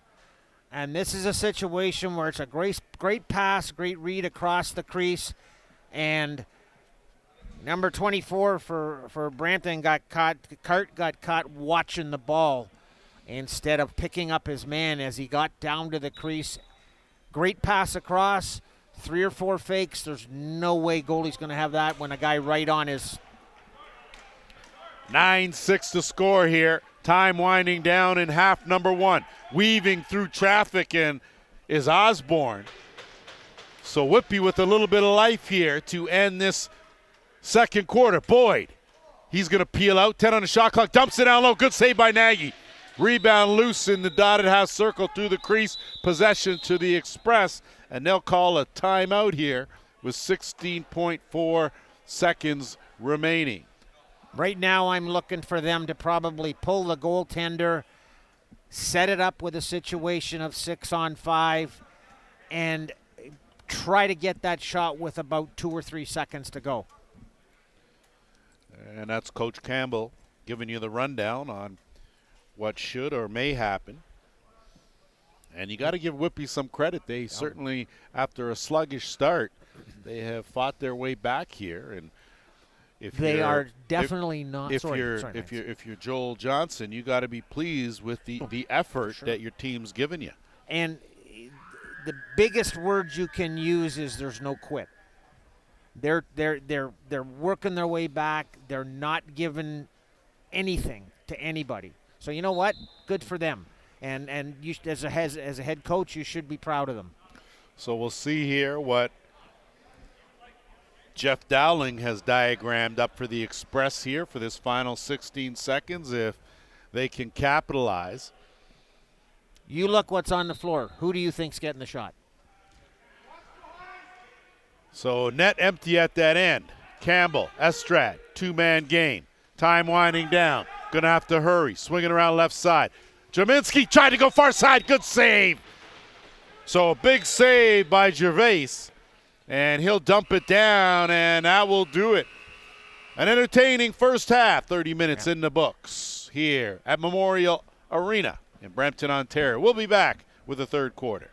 And this is a situation where it's a great pass, great read across the crease, and number 24 for Brampton got caught. Cart got caught watching the ball instead of picking up his man as he got down to the crease. Great pass across, 3 or 4 fakes. There's no way goalie's going to have that when a guy right on his. 9-6 to score here. Time winding down in half number 1. Weaving through traffic and is Osborne. So Whitby with a little bit of life here to end this second quarter. Boyd, he's going to peel out. 10 on the shot clock. Dumps it down low. Good save by Nagy. Rebound loose in the dotted half circle through the crease. Possession to the Express. And they'll call a timeout here with 16.4 seconds remaining. Right now I'm looking for them to probably pull the goaltender set it up with a situation of 6-on-5, and try to get that shot with about 2 or 3 seconds to go. And that's Coach Campbell giving you the rundown on what should or may happen. And you got to give Whitby some credit. They certainly, after a sluggish start, they have fought their way back here. And if they are definitely not. If you're Joel Johnson, you got to be pleased with the effort that your team's given you. And the biggest words you can use is there's no quit. They're working their way back. They're not giving anything to anybody. So you know what? Good for them. And you, as a head coach, you should be proud of them. So we'll see here what Jeff Dowling has diagrammed up for the Express here for this final 16 seconds, if they can capitalize. You look what's on the floor. Who do you think's getting the shot? So net empty at that end. Campbell, Estrad, two-man game. Time winding down. Gonna have to hurry. Swinging around left side. Jaminski tried to go far side. Good save. So a big save by Gervais. And he'll dump it down, and that will do it. An entertaining first half, 30 minutes in the books here at Memorial Arena in Brampton, Ontario. We'll be back with the third quarter.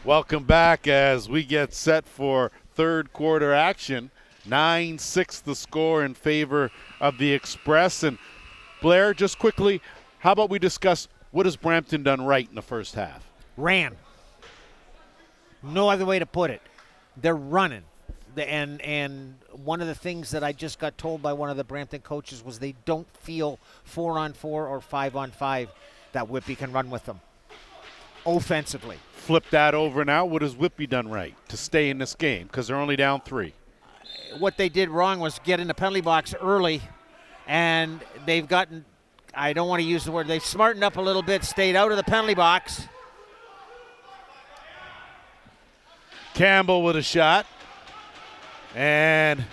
Welcome back as we get set for third quarter action. 9-6 the score in favor of the Express. And Blair, just quickly, how about we discuss what has Brampton done right in the first half? Ran. No other way to put it. They're running. And one of the things that I just got told by one of the Brampton coaches was they don't feel 4-on-4 or 5-on-5 that Whitby can run with them offensively. Flip that over now. What has Whitby done right to stay in this game? Because they're only down 3. What they did wrong was get in the penalty box early, and they've gotten, I don't want to use the word, they've smartened up a little bit, stayed out of the penalty box. Campbell with a shot. And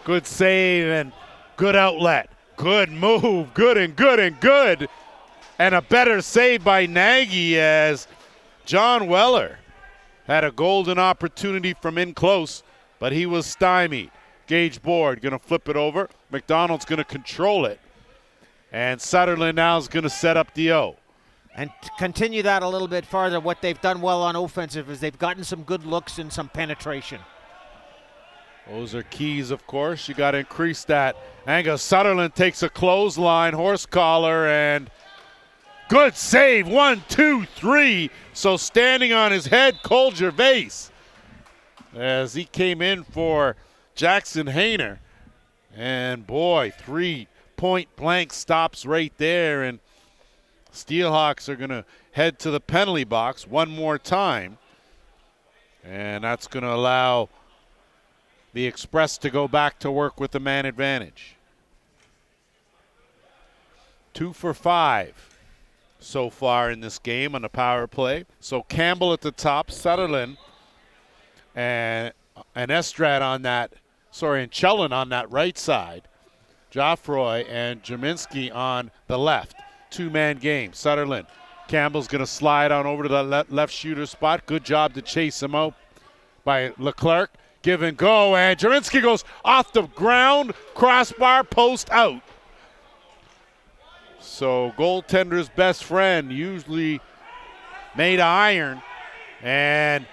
good save and good outlet. Good move. Good and good and good. And a better save by Nagy as John Weller had a golden opportunity from in close, but he was stymied. Gage Board going to flip it over. McDonald's going to control it. And Sutherland now is going to set up the O. And to continue that a little bit farther, what they've done well on offensive is they've gotten some good looks and some penetration. Those are keys, of course. You got to increase that. Angus Sutherland takes a clothesline, horse collar, and good save. 1, 2, 3. So standing on his head, Cole Gervais, as he came in for Jackson Hayner. And boy, 3 point blank stops right there. And Steelhawks are going to head to the penalty box one more time. And that's going to allow the Express to go back to work with the man advantage. 2 for 5 so far in this game on the power play. So Campbell at the top, Sutherland and Estrad on that, and Chellin on that right side. Joffroy and Jerminski on the left. 2-man game. Sutherland. Campbell's going to slide on over to the left shooter spot. Good job to chase him out by Leclerc. Give and go, and Jerminski goes off the ground, crossbar, post out. So goaltender's best friend, usually made of iron, and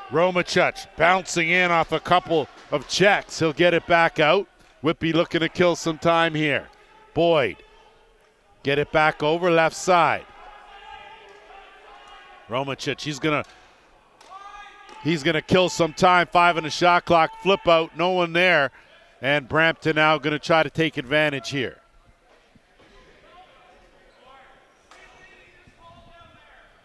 Romachuk bouncing in off a couple of checks. He'll get it back out. Whitby looking to kill some time here. Boyd, get it back over left side. Romachuk, he's going to kill some time. 5 on the shot clock. Flip out. No one there. And Brampton now going to try to take advantage here.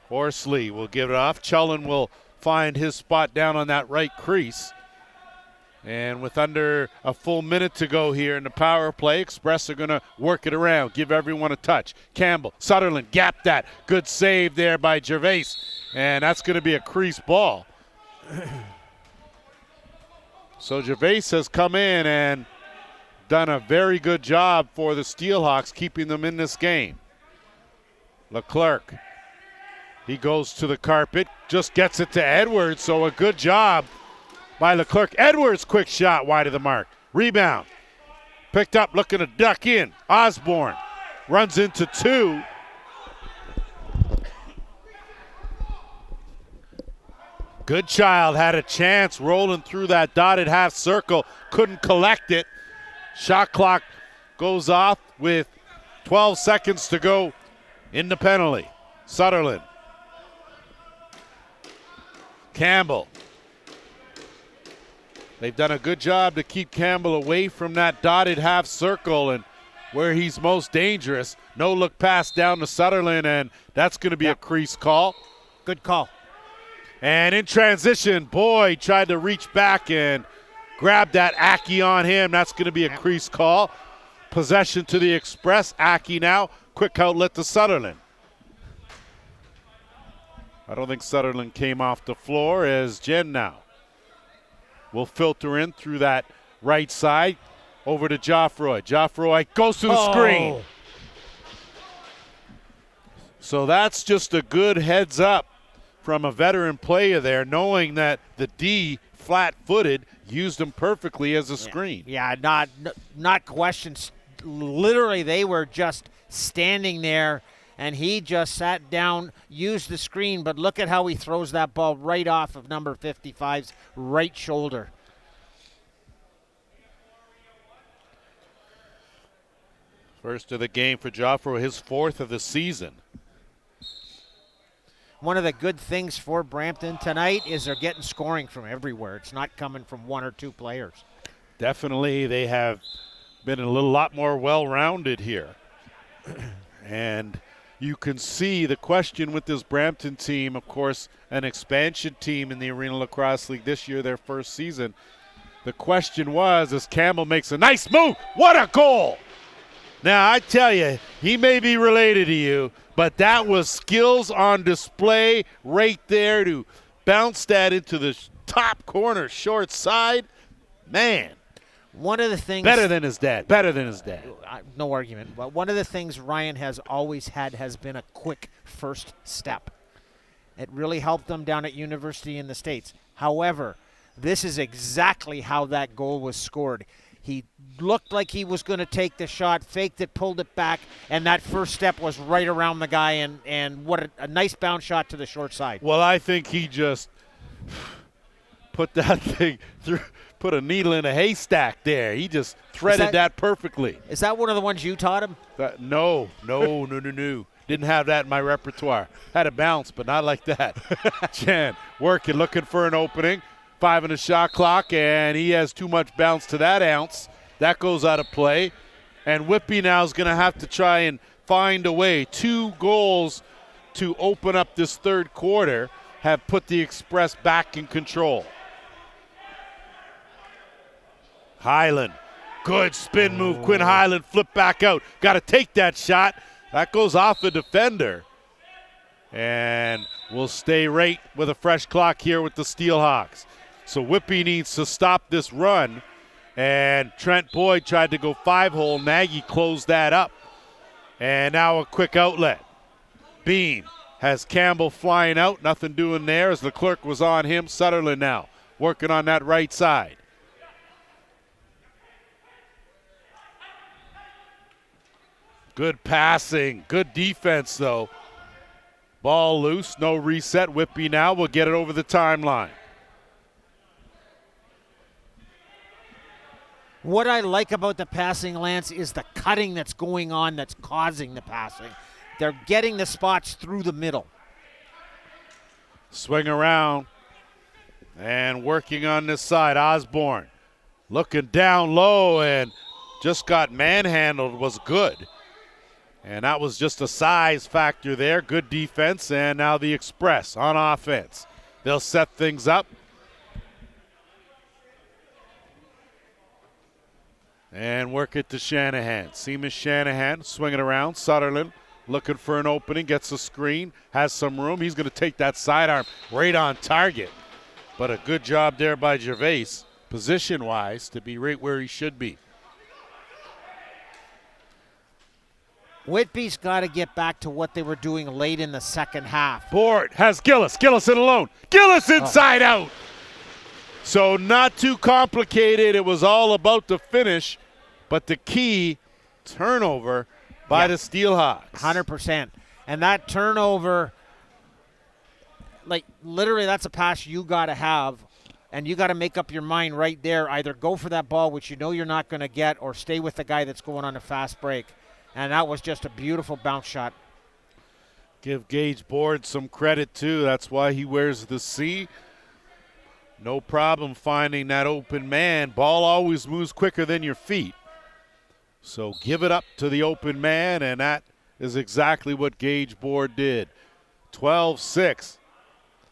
Horsley will give it off. Chellin will find his spot down on that right crease. And with under a full minute to go here in the power play, Express are going to work it around, give everyone a touch. Campbell, Sutherland, gap that. Good save there by Gervais. And that's going to be a crease ball. So Gervais has come in and done a very good job for the Steelhawks, keeping them in this game. Leclerc, he goes to the carpet, just gets it to Edwards, so a good job by Leclerc. Edwards, quick shot wide of the mark. Rebound. Picked up, looking to duck in. Osborne runs into 2. Goodchild had a chance rolling through that dotted half circle. Couldn't collect it. Shot clock goes off with 12 seconds to go in the penalty. Sutherland. Campbell. They've done a good job to keep Campbell away from that dotted half circle and where he's most dangerous. No look pass down to Sutherland, and that's going to be a crease call. Good call. And in transition, Boyd tried to reach back and grab that Aki on him. That's going to be a crease call. Possession to the Express. Aki now. Quick outlet to Sutherland. I don't think Sutherland came off the floor as Jen now will filter in through that right side over to Joffroy. Joffroy goes to the screen. So that's just a good heads up from a veteran player there, knowing that the D, flat-footed, used him perfectly as a screen. Yeah, not questions. Literally, they were just standing there and he just sat down, used the screen, but look at how he throws that ball right off of number 55's right shoulder. First of the game for Joffre, his 4th of the season. One of the good things for Brampton tonight is they're getting scoring from everywhere. It's not coming from one or two players. Definitely, they have been a lot more well-rounded here. And you can see the question with this Brampton team, of course, an expansion team in the Arena Lacrosse League this year, their first season. The question was, as Campbell makes a nice move, what a goal! Now, I tell you, he may be related to you, but that was skills on display right there to bounce that into the top corner, short side. Man. One of the things. Better than his dad. No argument. But one of the things Ryan has always had has been a quick first step. It really helped them down at University in the States. However, this is exactly how that goal was scored. He looked like he was going to take the shot, faked it, pulled it back, and that first step was right around the guy, and what a nice bounce shot to the short side. Well, I think he just put that thing through, put a needle in a haystack there. He just threaded that perfectly. Is that one of the ones you taught him? No. Didn't have that in my repertoire. Had a bounce, but not like that. Chan working, looking for an opening. 5 in the shot clock, and he has too much bounce to that ounce. That goes out of play. And Whitby now is going to have to try and find a way. 2 goals to open up this third quarter have put the Express back in control. Highland, good spin move. Quinn Highland flipped back out. Got to take that shot. That goes off the defender. And we'll stay right with a fresh clock here with the Steelhawks. So Whitby needs to stop this run, and Trent Boyd tried to go 5-hole. Nagy closed that up, and now a quick outlet. Beam has Campbell flying out, nothing doing there as Leclerc was on him. Sutherland now working on that right side. Good passing, good defense though. Ball loose, no reset. Whitby now will get it over the timeline. What I like about the passing, Lance, is the cutting that's going on that's causing the passing. They're getting the spots through the middle. Swing around and working on this side. Osborne looking down low and just got manhandled, was good. And that was just a size factor there. Good defense, and now the Express on offense. They'll set things up. And work it to Shanahan. Seamus Shanahan swinging around. Sutherland looking for an opening. Gets a screen. Has some room. He's going to take that sidearm right on target. But a good job there by Gervais, position-wise, to be right where he should be. Whitby's got to get back to what they were doing late in the second half. Board has Gillis. Gillis in alone. Gillis inside out. So not too complicated. It was all about the finish, but the key turnover by the Steelhawks. 100%. And that turnover, like literally that's a pass you got to have, and you got to make up your mind right there. Either go for that ball, which you know you're not going to get, or stay with the guy that's going on a fast break. And that was just a beautiful bounce shot. Give Gage Board some credit, too. That's why he wears the C. No problem finding that open man. Ball always moves quicker than your feet. So give it up to the open man, and that is exactly what Gage Board did. 12-6.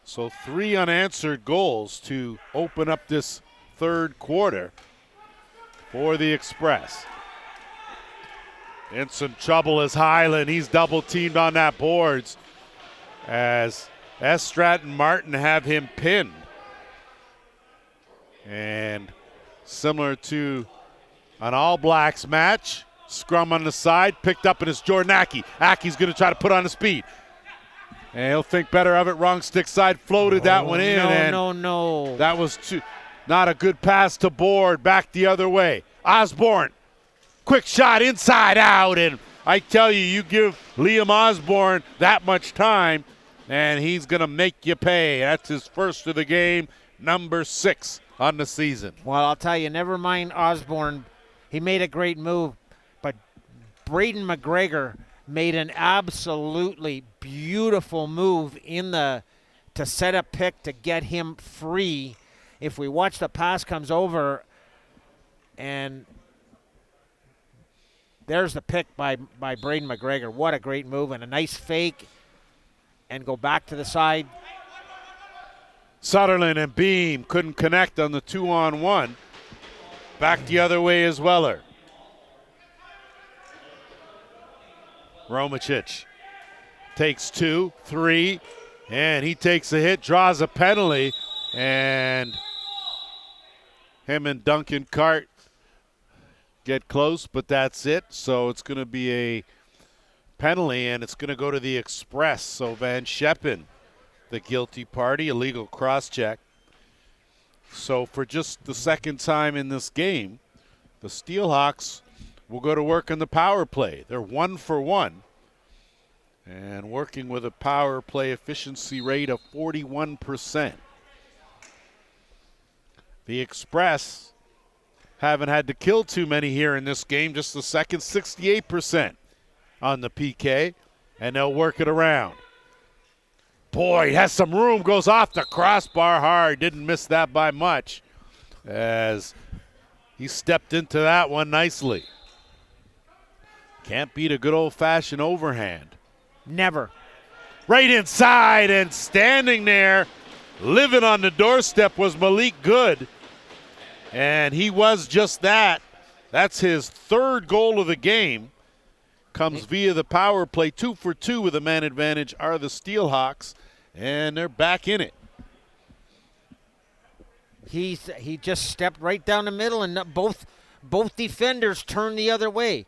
So 3 unanswered goals to open up this third quarter for the Express. In some trouble is Highland. He's double teamed on that boards as Estrat and Martin have him pinned. And similar to an All Blacks match, scrum on the side, picked up, and it's Jordan Aki. Aki's going to try to put on the speed. And he'll think better of it. Wrong stick side, floated that one in. No. That was not a good pass to Board. Back the other way. Osborne, quick shot inside out, and I tell you, you give Liam Osborne that much time, and he's going to make you pay. That's his first of the game, number 6 on the season. Well, I'll tell you, never mind Osborne. He made a great move, but Braden McGregor made an absolutely beautiful move to set a pick to get him free. If we watch the pass comes over, and there's the pick by Braden McGregor. What a great move, and a nice fake, and go back to the side. Sutherland and Beam couldn't connect on the 2-on-1. Back the other way as Weller. Romicic takes 2, 3, and he takes a hit, draws a penalty, and him and Duncan Cart get close, but that's it. So it's going to be a penalty, and it's going to go to the Express. So Van Scheppen, the guilty party, illegal cross-check. So for just the second time in this game, the Steelhawks will go to work on the power play. They're 1 for 1 and working with a power play efficiency rate of 41%. The Express haven't had to kill too many here in this game, just the second, 68% on the PK, and they'll work it around. Boy, he has some room, goes off the crossbar hard, didn't miss that by much as he stepped into that one nicely. Can't beat a good old-fashioned overhand. Never. Right inside, and standing there, living on the doorstep was Malik Good. And he was just that. That's his third goal of the game. Comes via the power play. 2 for 2 with a man advantage are the Steelhawks, and they're back in it. He just stepped right down the middle, and both defenders turned the other way.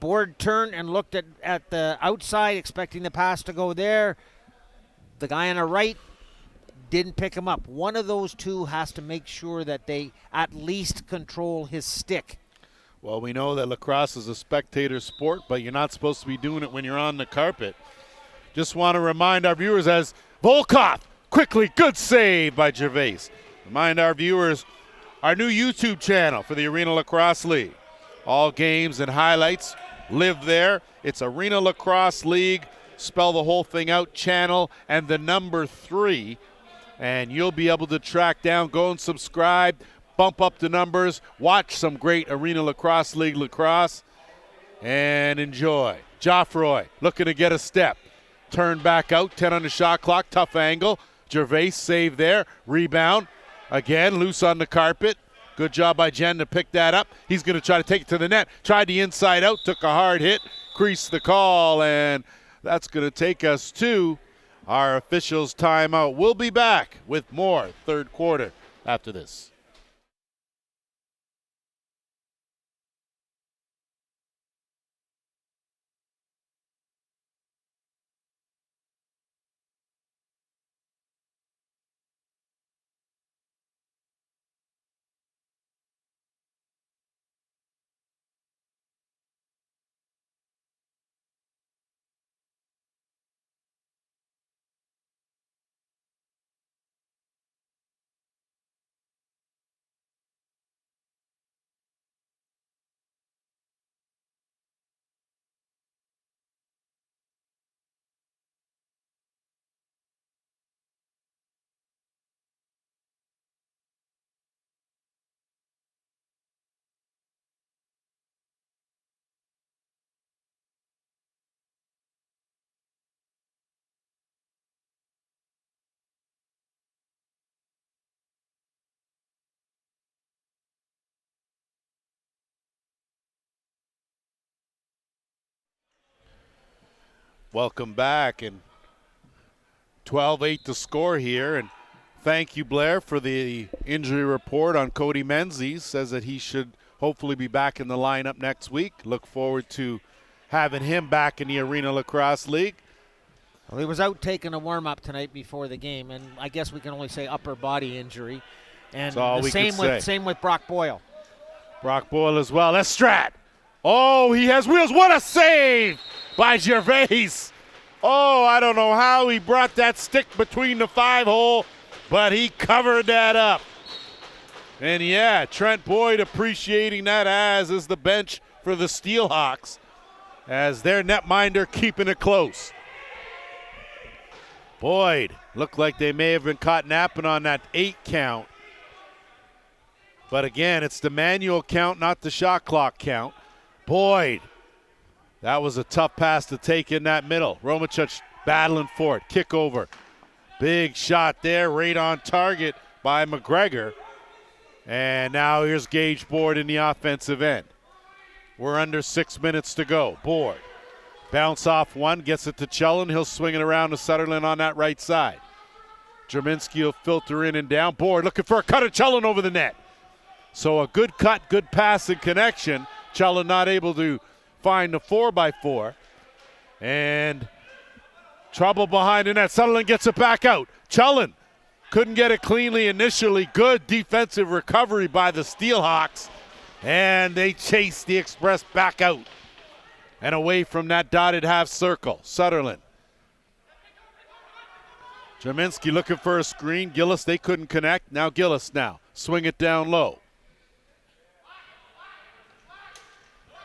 Board turned and looked at the outside, expecting the pass to go there. The guy on the right didn't pick him up. One of those two has to make sure that they at least control his stick. Well, we know that lacrosse is a spectator sport, but you're not supposed to be doing it when you're on the carpet. Just want to remind our viewers as Volkov, quickly, good save by Gervais. Remind our viewers our new YouTube channel for the Arena Lacrosse League. All games and highlights live there. It's Arena Lacrosse League. Spell the whole thing out, channel, and the number 3. And you'll be able to track down, go and subscribe, bump up the numbers, watch some great Arena Lacrosse League lacrosse, and enjoy. Joffroy looking to get a step. Turn back out, 10 on the shot clock, tough angle. Gervais save there, rebound. Again, loose on the carpet. Good job by Jen to pick that up. He's going to try to take it to the net. Tried the inside out, took a hard hit, creased the call, and that's going to take us to our officials' timeout. We'll be back with more third quarter after this. Welcome back, and 12-8 to score here. And thank you, Blair, for the injury report on Cody Menzies. Says that he should hopefully be back in the lineup next week. Look forward to having him back in the Arena Lacrosse League. Well, he was out taking a warm-up tonight before the game, and I guess we can only say upper body injury. And That's all the we could say. same with Brock Boyle. Brock Boyle as well. Estrat Oh, he has wheels. What a save by Gervais. Oh, I don't know how he brought that stick between the 5-hole, but he covered that up. And yeah, Trent Boyd appreciating that, as is the bench for the Steelhawks, as their netminder keeping it close. Boyd looked like they may have been caught napping on that 8 count. But again, it's the manual count, not the shot clock count. Boyd, that was a tough pass to take in that middle. Romachuk battling for it, kick over. Big shot there, right on target by McGregor. And now here's Gage Board in the offensive end. We're under 6 minutes to go. Board, bounce off one, gets it to Chellin. He'll swing it around to Sutherland on that right side. Jerminski will filter in and down. Board looking for a cut of Chellin over the net. So a good cut, good pass and connection. Chellin not able to find the 4x4. And trouble behind the net. Sutherland gets it back out. Chellin couldn't get it cleanly initially. Good defensive recovery by the Steelhawks. And they chase the Express back out and away from that dotted half circle. Sutherland. Jerminski looking for a screen. Gillis, they couldn't connect. Now Gillis now. Swing it down low.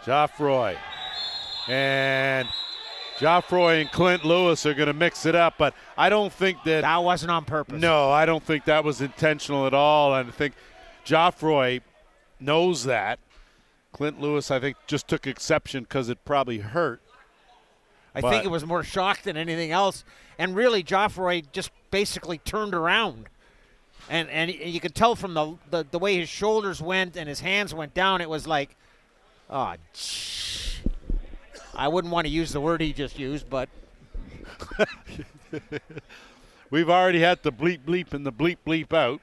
Geoffroy. And Geoffroy and Clint Lewis are going to mix it up, but I don't think that wasn't on purpose. No, I don't think that was intentional at all. And I think Geoffroy knows that. Clint Lewis, I think, just took exception because it probably hurt. I think it was more shock than anything else. And really, Geoffroy just basically turned around. And you could tell from the way his shoulders went and his hands went down, it was like, oh, I wouldn't want to use the word he just used, but. We've already had the bleep bleep and the bleep bleep out.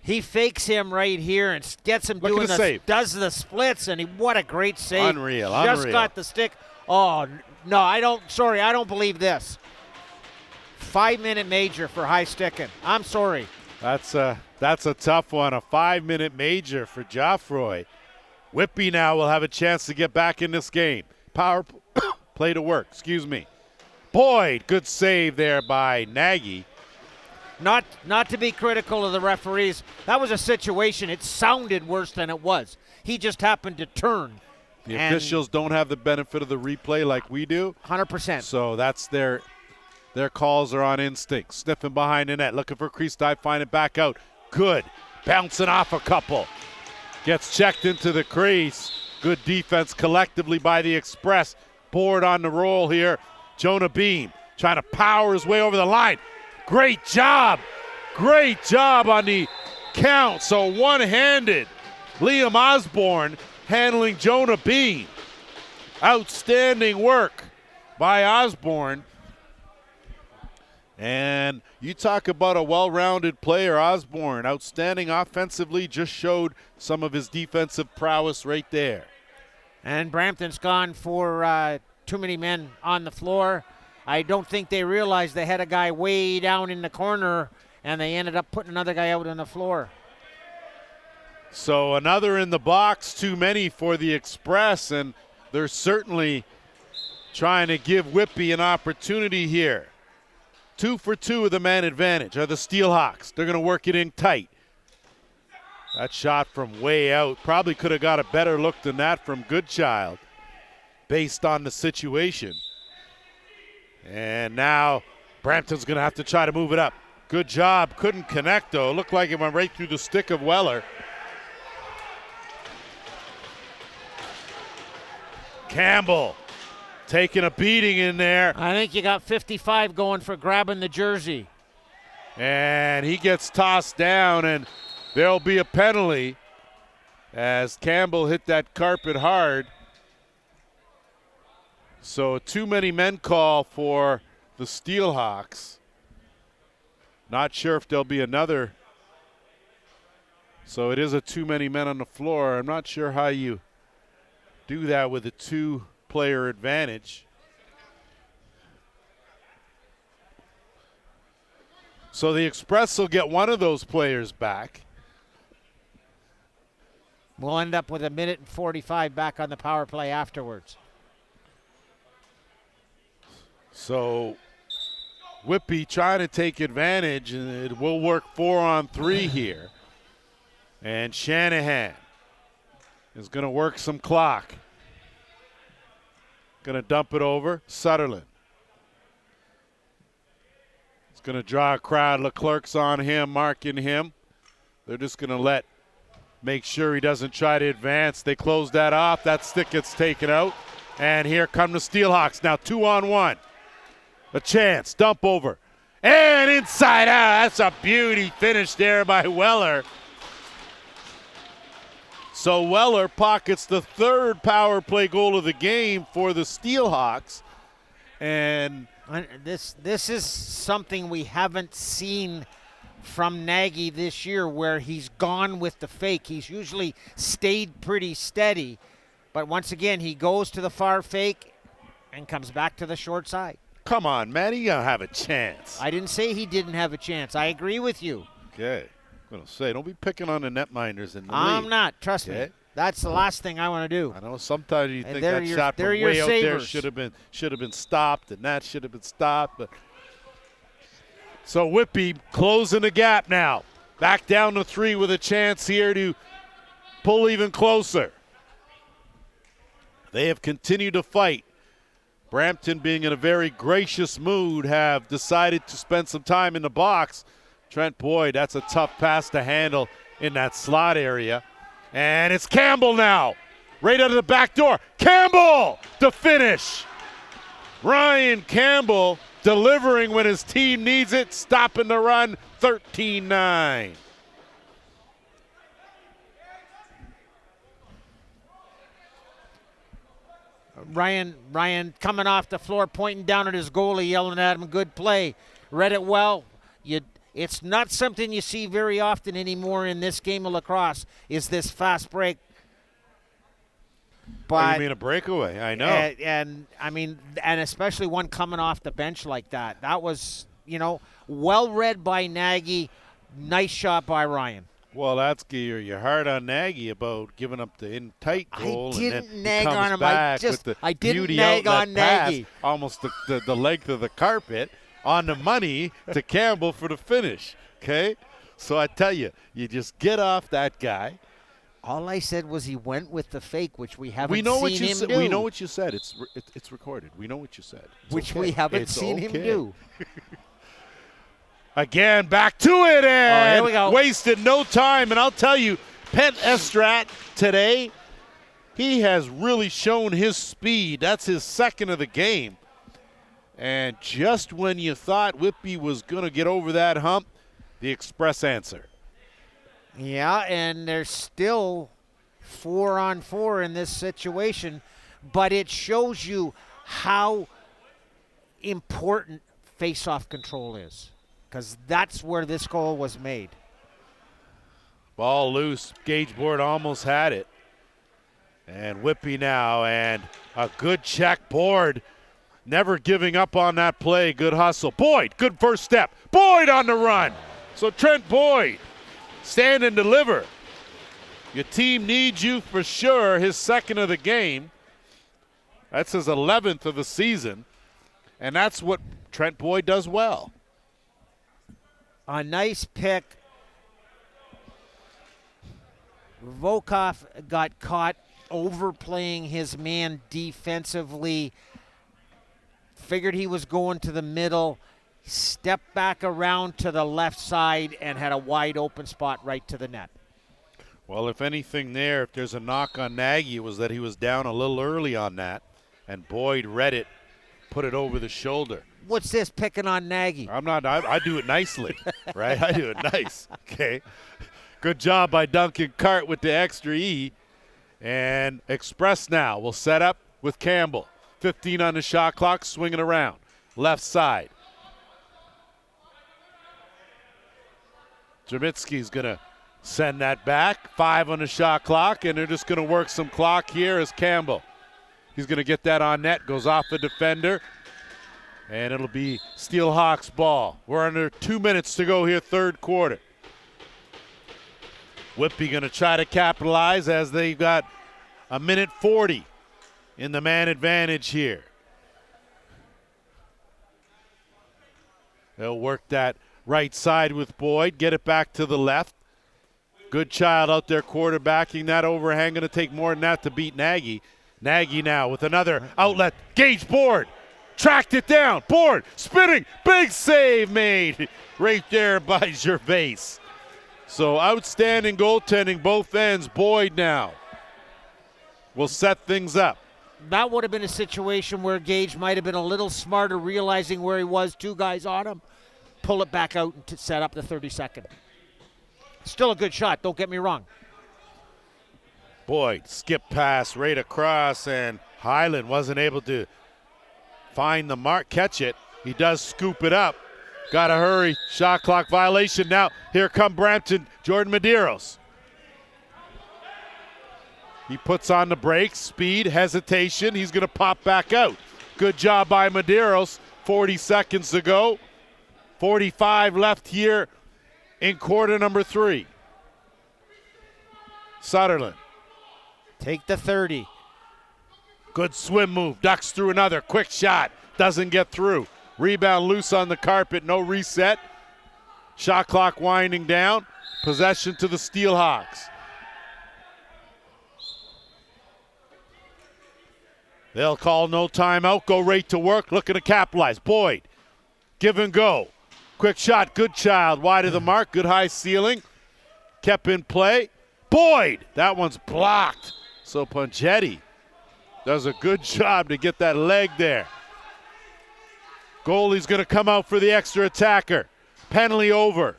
He fakes him right here and gets him doing the save. Does the splits, and what a great save. Unreal. Just got the stick. Oh, no, I don't believe this. 5-minute major for high sticking. I'm sorry. That's a tough one. A 5-minute major for Geoffroy. Whitby now will have a chance to get back in this game. Power play to work, Boyd, good save there by Nagy. Not to be critical of the referees. That was a situation. It sounded worse than it was. He just happened to turn. The officials don't have the benefit of the replay like we do. 100%. So that's their calls are on instinct. Sniffing behind the net, looking for crease dive, find it back out. Good. Bouncing off a couple. Gets checked into the crease. Good defense collectively by the Express. Board on the roll here. Jonah Beam trying to power his way over the line. Great job. Great job on the count. So one-handed. Liam Osborne handling Jonah Beam. Outstanding work by Osborne. And you talk about a well-rounded player, Osborne. Outstanding offensively, just showed some of his defensive prowess right there. And Brampton's gone for too many men on the floor. I don't think they realized they had a guy way down in the corner, and they ended up putting another guy out on the floor. So another in the box, too many for the Express, and they're certainly trying to give Whitby an opportunity here. 2 for 2 with the man advantage are the Steelhawks. They're going to work it in tight. That shot from way out probably could have got a better look than that from Goodchild based on the situation. And now Brampton's going to have to try to move it up. Good job. Couldn't connect, though. Looked like it went right through the stick of Weller. Campbell taking a beating in there. I think you got 55 going for grabbing the jersey. And he gets tossed down, and there'll be a penalty as Campbell hit that carpet hard. So too many men call for the Steelhawks. Not sure if there'll be another. So it is a too many men on the floor. I'm not sure how you do that with a 2-player advantage. So the Express will get one of those players back. We'll end up with 1:45 back on the power play afterwards. So Whitby trying to take advantage, and it will work 4-on-3 here. And Shanahan is going to work some clock. Going to dump it over. Sutherland. He's going to draw a crowd. Leclerc's on him, marking him. They're just going to make sure he doesn't try to advance. They close that off. That stick gets taken out. And here come the Steelhawks. Now 2-on-1. A chance. Dump over. And inside out. That's a beauty finish there by Weller. So Weller pockets the third power play goal of the game for the Steelhawks. And this is something we haven't seen from Nagy this year, where he's gone with the fake. He's usually stayed pretty steady. But once again, he goes to the far fake and comes back to the short side. Come on, man. He going to have a chance. I didn't say he didn't have a chance. I agree with you. Okay. I'm going to say, don't be picking on the netminders in the league. I'm not. Trust me. That's the last thing I want to do. I know sometimes you think that shot from way out there should have been stopped, and that should have been stopped. But so Whitby closing the gap now. Back down to 3 with a chance here to pull even closer. They have continued to fight. Brampton, being in a very gracious mood, have decided to spend some time in the box. Trent Boyd, that's a tough pass to handle in that slot area. And it's Campbell now, right out of the back door. Campbell to finish. Ryan Campbell delivering when his team needs it, stopping the run, 13-9. Ryan coming off the floor, pointing down at his goalie, yelling at him, good play. Read it well. It's not something you see very often anymore in this game of lacrosse, is this fast break. But you mean a breakaway? I know. And especially one coming off the bench like that. That was, well read by Nagy. Nice shot by Ryan. Well, that's you're hard on Nagy about giving up the in tight goal. I didn't and then nag he comes on him. Back with the I didn't beauty nag outlet on Nagy. Pass, almost the length of the carpet on the money to Campbell for the finish. Okay? So I tell you, you just get off that guy. All I said was he went with the fake, which we haven't seen him do. We know what you said. It's recorded. We know what you said. Which we haven't seen him do. Again, back to it, and here we go. Wasted no time. And I'll tell you, Pet Estrat today, he has really shown his speed. That's his second of the game. And just when you thought Whitby was going to get over that hump, the express answer. Yeah, and there's still 4-on-4 in this situation, but it shows you how important face-off control is, because that's where this goal was made. Ball loose. Gauge board almost had it. And Whitby now, and a good check. Board never giving up on that play. Good hustle. Boyd, good first step. Boyd on the run. So Trent Boyd, stand and deliver. Your team needs you for sure. His second of the game. That's his 11th of the season. And that's what Trent Boyd does well. A nice pick. Volkov got caught overplaying his man defensively. Figured he was going to the middle. Stepped back around to the left side and had a wide open spot right to the net. Well, if anything there, if there's a knock on Nagy, it was that he was down a little early on that, and Boyd read it, put it over the shoulder. What's this, picking on Nagy? I'm not. I do it nicely, right? I do it nice, okay? Good job by Duncan Cart with the extra E. And Express now will set up with Campbell. 15 on the shot clock, swinging around. Left side. Jermitsky's going to send that back. 5 on the shot clock, and they're just going to work some clock here as Campbell. He's going to get that on net, goes off the defender, and it'll be Steelhawks ball. We're under 2 minutes to go here, third quarter. Whitby going to try to capitalize as they've got a minute 40 in the man advantage here. They'll work that right side with Boyd, get it back to the left. Good child out there quarterbacking that overhang. Going to take more than that to beat Nagy. Nagy now with another outlet. Gage Board. Tracked it down. Board spinning. Big save made right there by Gervais. So outstanding goaltending both ends. Boyd now will set things up. That would have been a situation where Gage might have been a little smarter, realizing where he was, 2 guys on him, pull it back out and set up the 32nd. Still a good shot, don't get me wrong. Boyd, skip pass right across, and Highland wasn't able to find the mark, catch it. He does scoop it up. Got to hurry. Shot clock violation now. Here come Brampton, Jordan Medeiros. He puts on the brakes, speed, hesitation. He's going to pop back out. Good job by Medeiros. 40 seconds to go. 45 left here in quarter number 3. Sutherland. Take the 30. Good swim move. Ducks through another. Quick shot. Doesn't get through. Rebound loose on the carpet. No reset. Shot clock winding down. Possession to the Steelhawks. They'll call no timeout. Go right to work. Looking to capitalize. Boyd. Give and go. Quick shot. Good child. Wide of the mark. Good high ceiling. Kept in play. Boyd. That one's blocked. So Ponchetti does a good job to get that leg there. Goalie's going to come out for the extra attacker. Penalty over.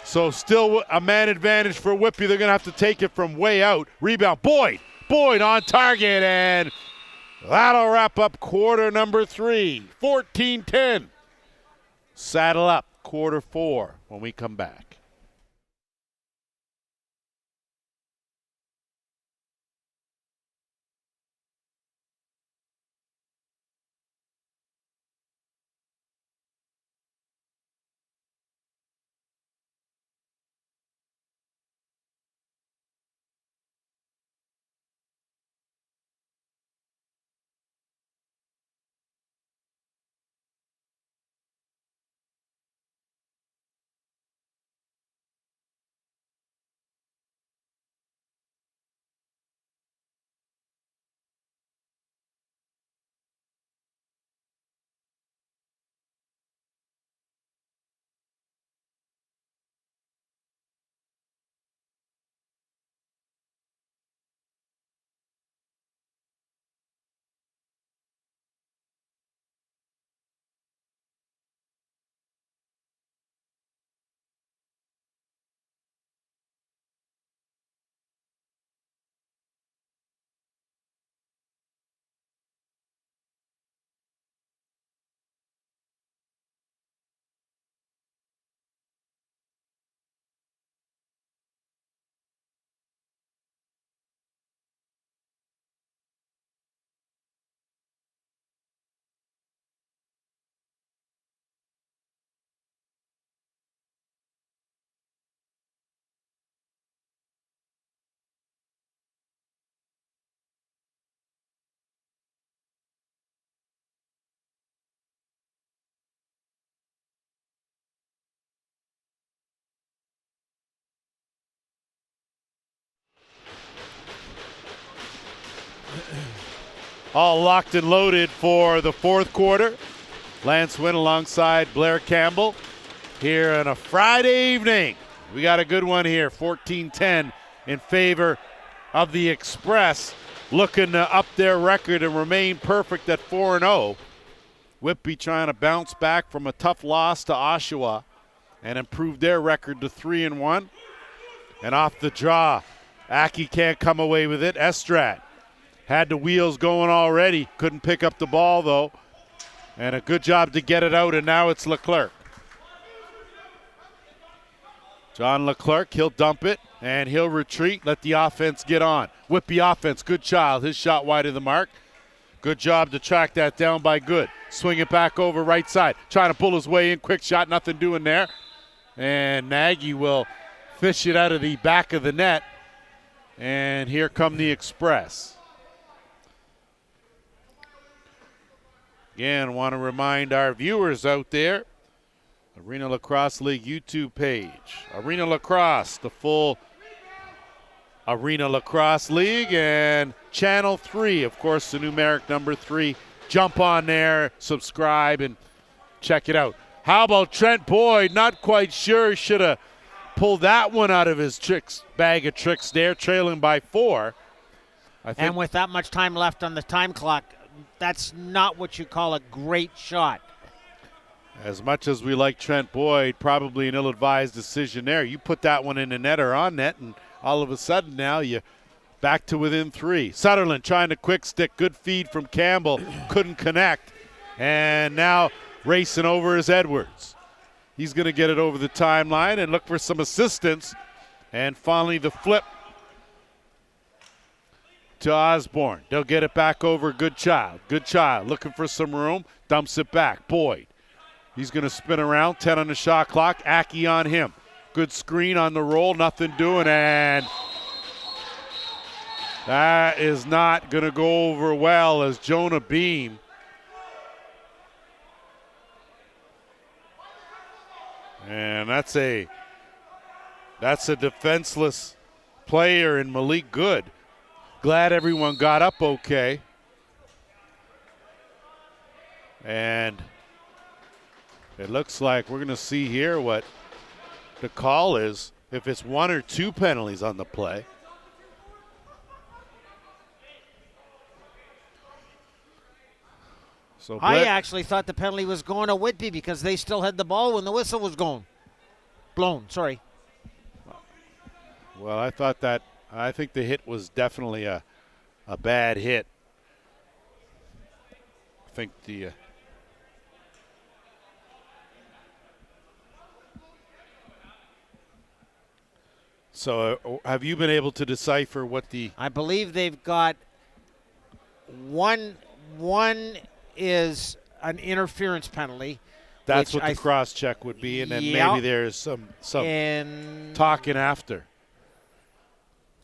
So still a man advantage for Whitby. They're going to have to take it from way out. Rebound. Boyd. Boyd on target, and that'll wrap up quarter number 3. 14-10. Saddle up quarter 4 when we come back. All locked and loaded for the fourth quarter. Lance Wynn alongside Blair Campbell here on a Friday evening. We got a good one here, 14-10 in favor of the Express, looking to up their record and remain perfect at 4-0. Whitby trying to bounce back from a tough loss to Oshawa and improve their record to 3-1. And off the draw, Aki can't come away with it. Estrad had the wheels going already. Couldn't pick up the ball, though. And a good job to get it out, and now it's Leclerc. John Leclerc, he'll dump it, and he'll retreat, let the offense get on. Whitby offense, good child. His shot wide of the mark. Good job to track that down by Good. Swing it back over right side. Trying to pull his way in. Quick shot, nothing doing there. And Nagy will fish it out of the back of the net. And here come the Express. Again, want to remind our viewers out there, Arena Lacrosse League YouTube page. Arena Lacrosse, the full Arena Lacrosse League, and Channel 3, of course, the numeric number 3. Jump on there, subscribe, and check it out. How about Trent Boyd? Not quite sure. Should have pulled that one out of his bag of tricks there, trailing by 4. And with that much time left on the time clock, that's not what you call a great shot. As much as we like Trent Boyd, probably an ill-advised decision there. You put that one in the net or on net, and all of a sudden now you back to within 3. Sutherland trying to quick stick. Good feed from Campbell. Couldn't connect. And now racing over is Edwards. He's going to get it over the timeline and look for some assistance. And finally the flip to Osborne. They'll get it back over Goodchild. Goodchild looking for some room. Dumps it back. Boyd. He's going to spin around. 10 on the shot clock. Aki on him. Good screen on the roll. Nothing doing. And that is not going to go over well as Jonah Beam and that's a defenseless player in Malik Good. Glad everyone got up okay. And it looks like we're going to see here what the call is, if it's 1 or 2 penalties on the play. So I actually thought the penalty was going to Whitby because they still had the ball when the whistle was blown. Sorry. Well, I think the hit was definitely a bad hit. I think the So have you been able to decipher what the... I believe they've got one is an interference penalty. That's what the cross-check would be, and then maybe there's some talking after.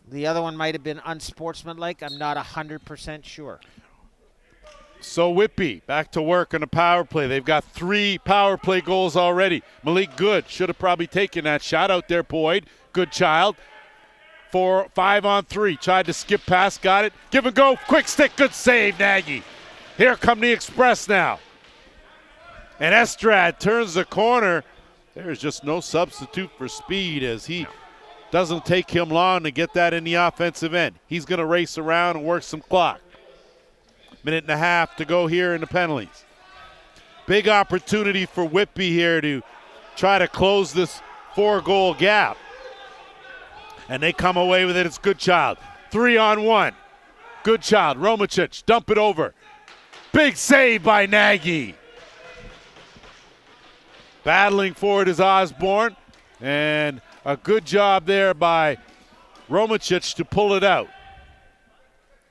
The other one might have been unsportsmanlike. I'm not 100% sure. So Whitby back to work on a power play. They've got 3 power play goals already. Malik Good should have probably taken that shot out there, Boyd. Goodchild. 5 on 3. Tried to skip past, got it. Give and go. Quick stick. Good save, Nagy. Here come the Express now. And Estrad turns the corner. There's just no substitute for speed as he doesn't take him long to get that in the offensive end. He's going to race around and work some clock. 1.5 minutes to go here in the penalties. Big opportunity for Whitby here to try to close this 4-goal gap. And they come away with it. It's Goodchild. 3 on 1. Goodchild. Romicic. Dump it over. Big save by Nagy. Battling for it is Osborne. And a good job there by Romicic to pull it out.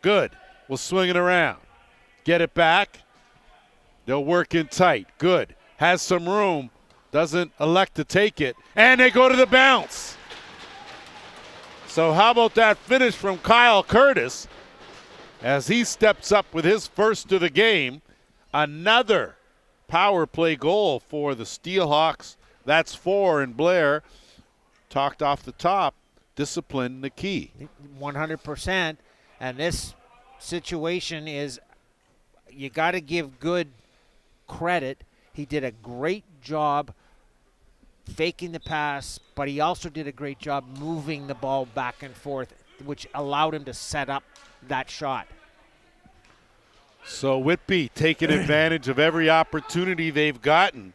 Good. We'll swing it around. Get it back. They'll work in tight. Good. Has some room. Doesn't elect to take it. And they go to the bounce. So how about that finish from Kyle Curtis as he steps up with his first of the game. Another power play goal for the Steelhawks. That's 4, and Blair talked off the top. Discipline the key. 100%. And this situation is, you got to give Good credit. He did a great job faking the pass, but he also did a great job moving the ball back and forth, which allowed him to set up that shot. So Whitby taking advantage of every opportunity they've gotten.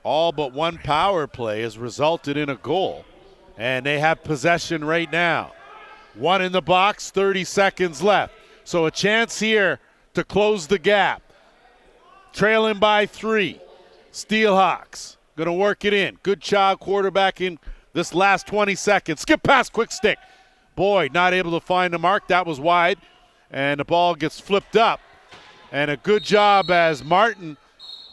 All but one power play has resulted in a goal, and they have possession right now. 1 in the box, 30 seconds left. So a chance here to close the gap. Trailing by 3. Steelhawks going to work it in. Goodchild quarterback in this last 20 seconds. Skip pass, quick stick. Boyd not able to find the mark. That was wide. And the ball gets flipped up. And a good job as Martin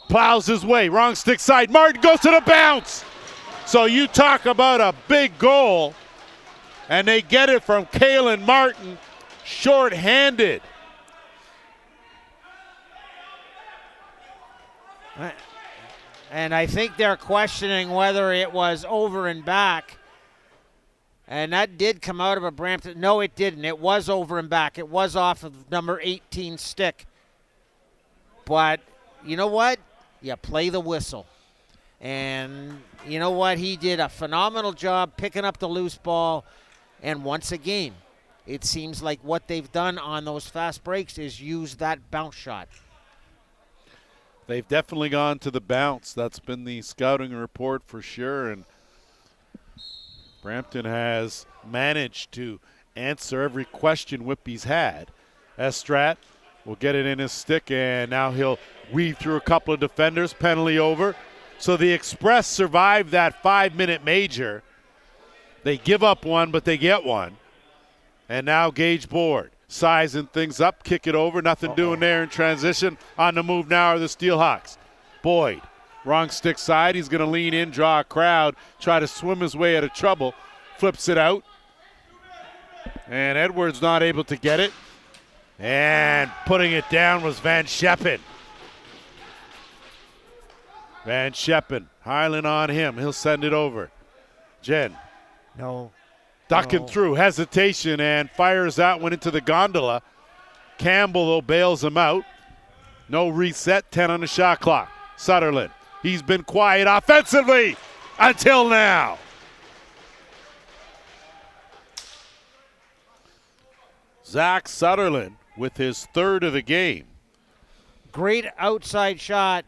plows his way. Wrong stick side. Martin goes to the bounce. So you talk about a big goal, and they get it from Kalen Martin, short-handed. And I think they're questioning whether it was over and back. And that did come out of a Brampton. No, it didn't. It was over and back. It was off of number 18 stick. But you know what? You play the whistle. And you know what? He did a phenomenal job picking up the loose ball. And once again, it seems like what they've done on those fast breaks is use that bounce shot. They've definitely gone to the bounce. That's been the scouting report for sure. And Brampton has managed to answer every question Whitby's had. Estrat will get it in his stick, and now he'll weave through a couple of defenders, penalty over. So the Express survived that 5-minute major. They give up one, but they get one. And now Gage Board sizing things up, kick it over, nothing doing there in transition. On the move now are the Steelhawks. Boyd, wrong stick side, he's going to lean in, draw a crowd, try to swim his way out of trouble, flips it out. And Edwards not able to get it. And putting it down was Van Scheppen. Van Scheppen, Highland on him, he'll send it over. Jen. No. Ducking through, hesitation, and fires that one into the gondola. Campbell, though, bails him out. No reset, 10 on the shot clock. Sutherland, he's been quiet offensively until now. Zach Sutherland with his third of the game. Great outside shot,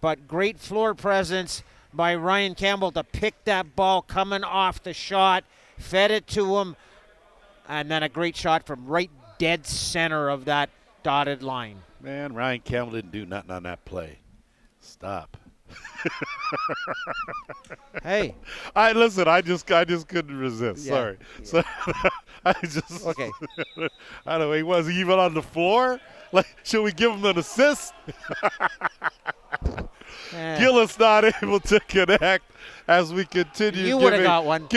but great floor presence by Ryan Campbell to pick that ball coming off the shot. Fed it to him, and then a great shot from right dead center of that dotted line. Man, Ryan Campbell didn't do nothing on that play. Stop. Hey. I just couldn't resist. Yeah. Sorry. So I just Okay. I don't know, was he even on the floor? Like, should we give him an assist? Gillis not able to connect as we continue. You would have got one.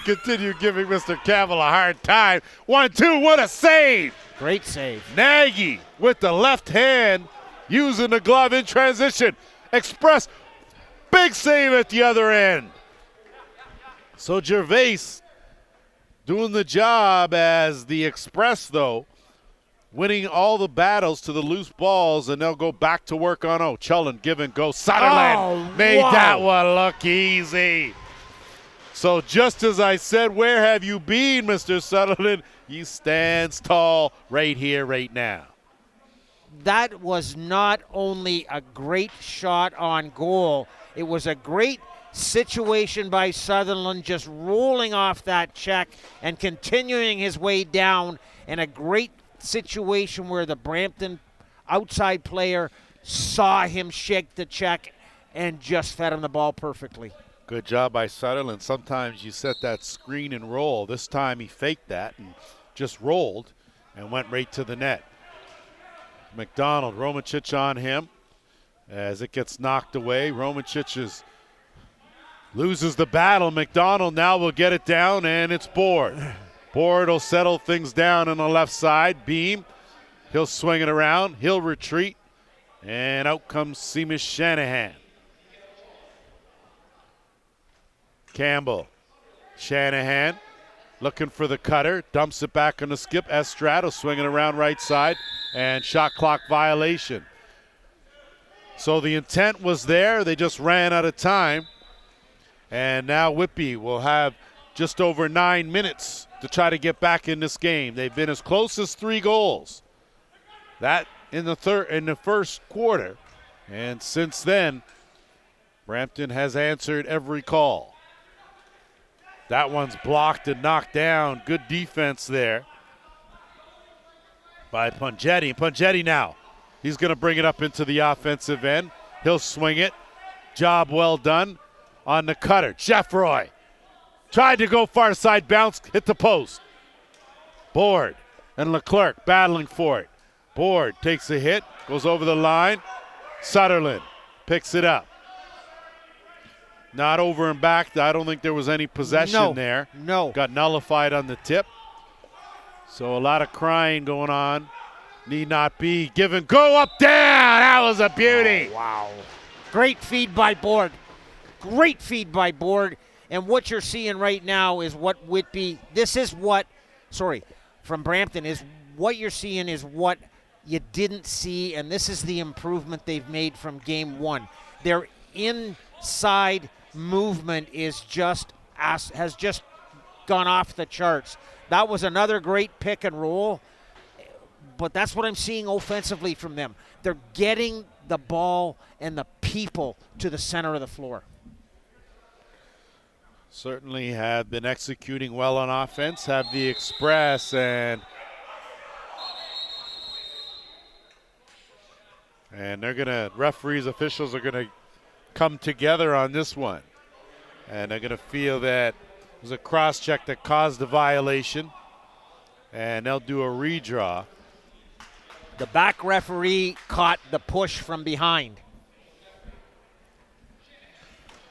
Continue giving Mr. Campbell a hard time. 1-2, what a save! Great save. Nagy with the left hand, using the glove in transition. Express, big save at the other end. So Gervais doing the job as the Express, though, winning all the battles to the loose balls, and they'll go back to work on Chullen, give and go. Sutherland made that one look easy. So just as I said, where have you been, Mr. Sutherland? He stands tall right here, right now. That was not only a great shot on goal, it was a great situation by Sutherland, just rolling off that check and continuing his way down, and a great situation where the Brampton outside player saw him shake the check and just fed him the ball perfectly. Good job by Sutherland. Sometimes you set that screen and roll. This time he faked that and just rolled and went right to the net. McDonald, Romancic on him as it gets knocked away. Romancic loses the battle. McDonald now will get it down, and it's Board. Board will settle things down on the left side. Beam, he'll swing it around. He'll retreat, and out comes Seamus Shanahan. Campbell, Shanahan looking for the cutter, dumps it back on the skip. Estrada swinging around right side, and shot clock violation. So the intent was there, they just ran out of time. And now Whitby will have just over 9 minutes to try to get back in this game. They've been as close as 3 goals. That in the first quarter. And since then, Brampton has answered every call. That one's blocked and knocked down. Good defense there by Pungetti. Pungetti now, he's going to bring it up into the offensive end. He'll swing it. Job well done on the cutter. Jeffroy tried to go far side, bounce, hit the post. Board and Leclerc battling for it. Board takes a hit, goes over the line. Sutherland picks it up. Not over and back. I don't think there was any possession there. No. Got nullified on the tip. So a lot of crying going on. Need not be. Give and go up, down. That was a beauty. Oh, wow. Great feed by Board. Great feed by Board. And what you're seeing right now is what Whitby, from Brampton, is what you're seeing is what you didn't see, and this is the improvement they've made from game one. Their inside movement has just gone off the charts. That was another great pick and roll, but that's what I'm seeing offensively from them. They're getting the ball and the people to the center of the floor. Certainly have been executing well on offense, have the express, and they're going to, referees, officials are going to come together on this one. And they're going to feel that it was a cross-check that caused the violation, and they'll do a redraw. The back referee caught the push from behind.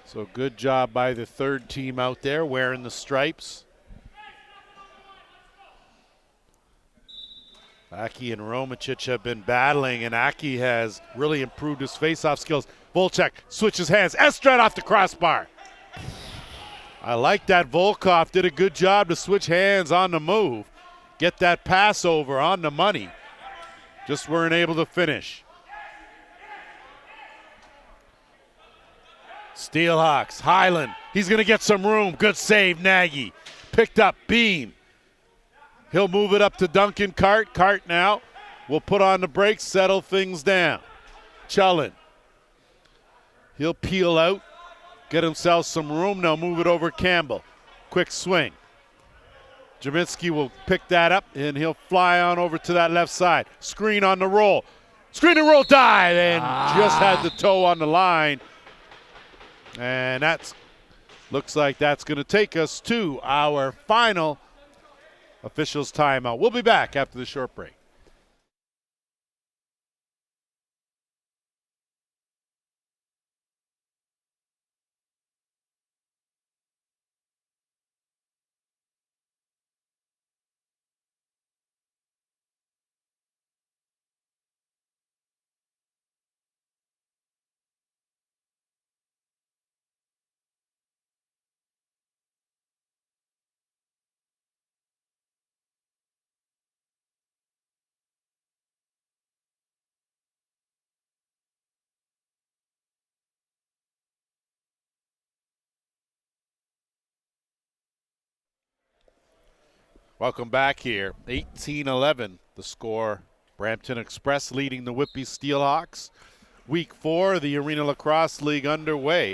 So good job by the third team out there wearing the stripes. Aki and Romicic have been battling, and Aki has really improved his face-off skills. Volchek switches hands. Estrad off the crossbar. I like that. Volkov did a good job to switch hands on the move. Get that pass over on the money. Just weren't able to finish. Steelhawks, Highland. He's going to get some room. Good save, Nagy. Picked up Beam. He'll move it up to Duncan Cart. Cart now will put on the brakes, settle things down. Chullin. He'll peel out, get himself some room. Now move it over Campbell. Quick swing. Jaminski will pick that up, and he'll fly on over to that left side. Screen on the roll. Screen and roll dive, and just had the toe on the line. And that's looks like that's going to take us to our final officials timeout. We'll be back after the short break. Welcome back here. 18-11 the score. Brampton Express leading the Whitby Steelhawks. Week 4 of the Arena Lacrosse League underway.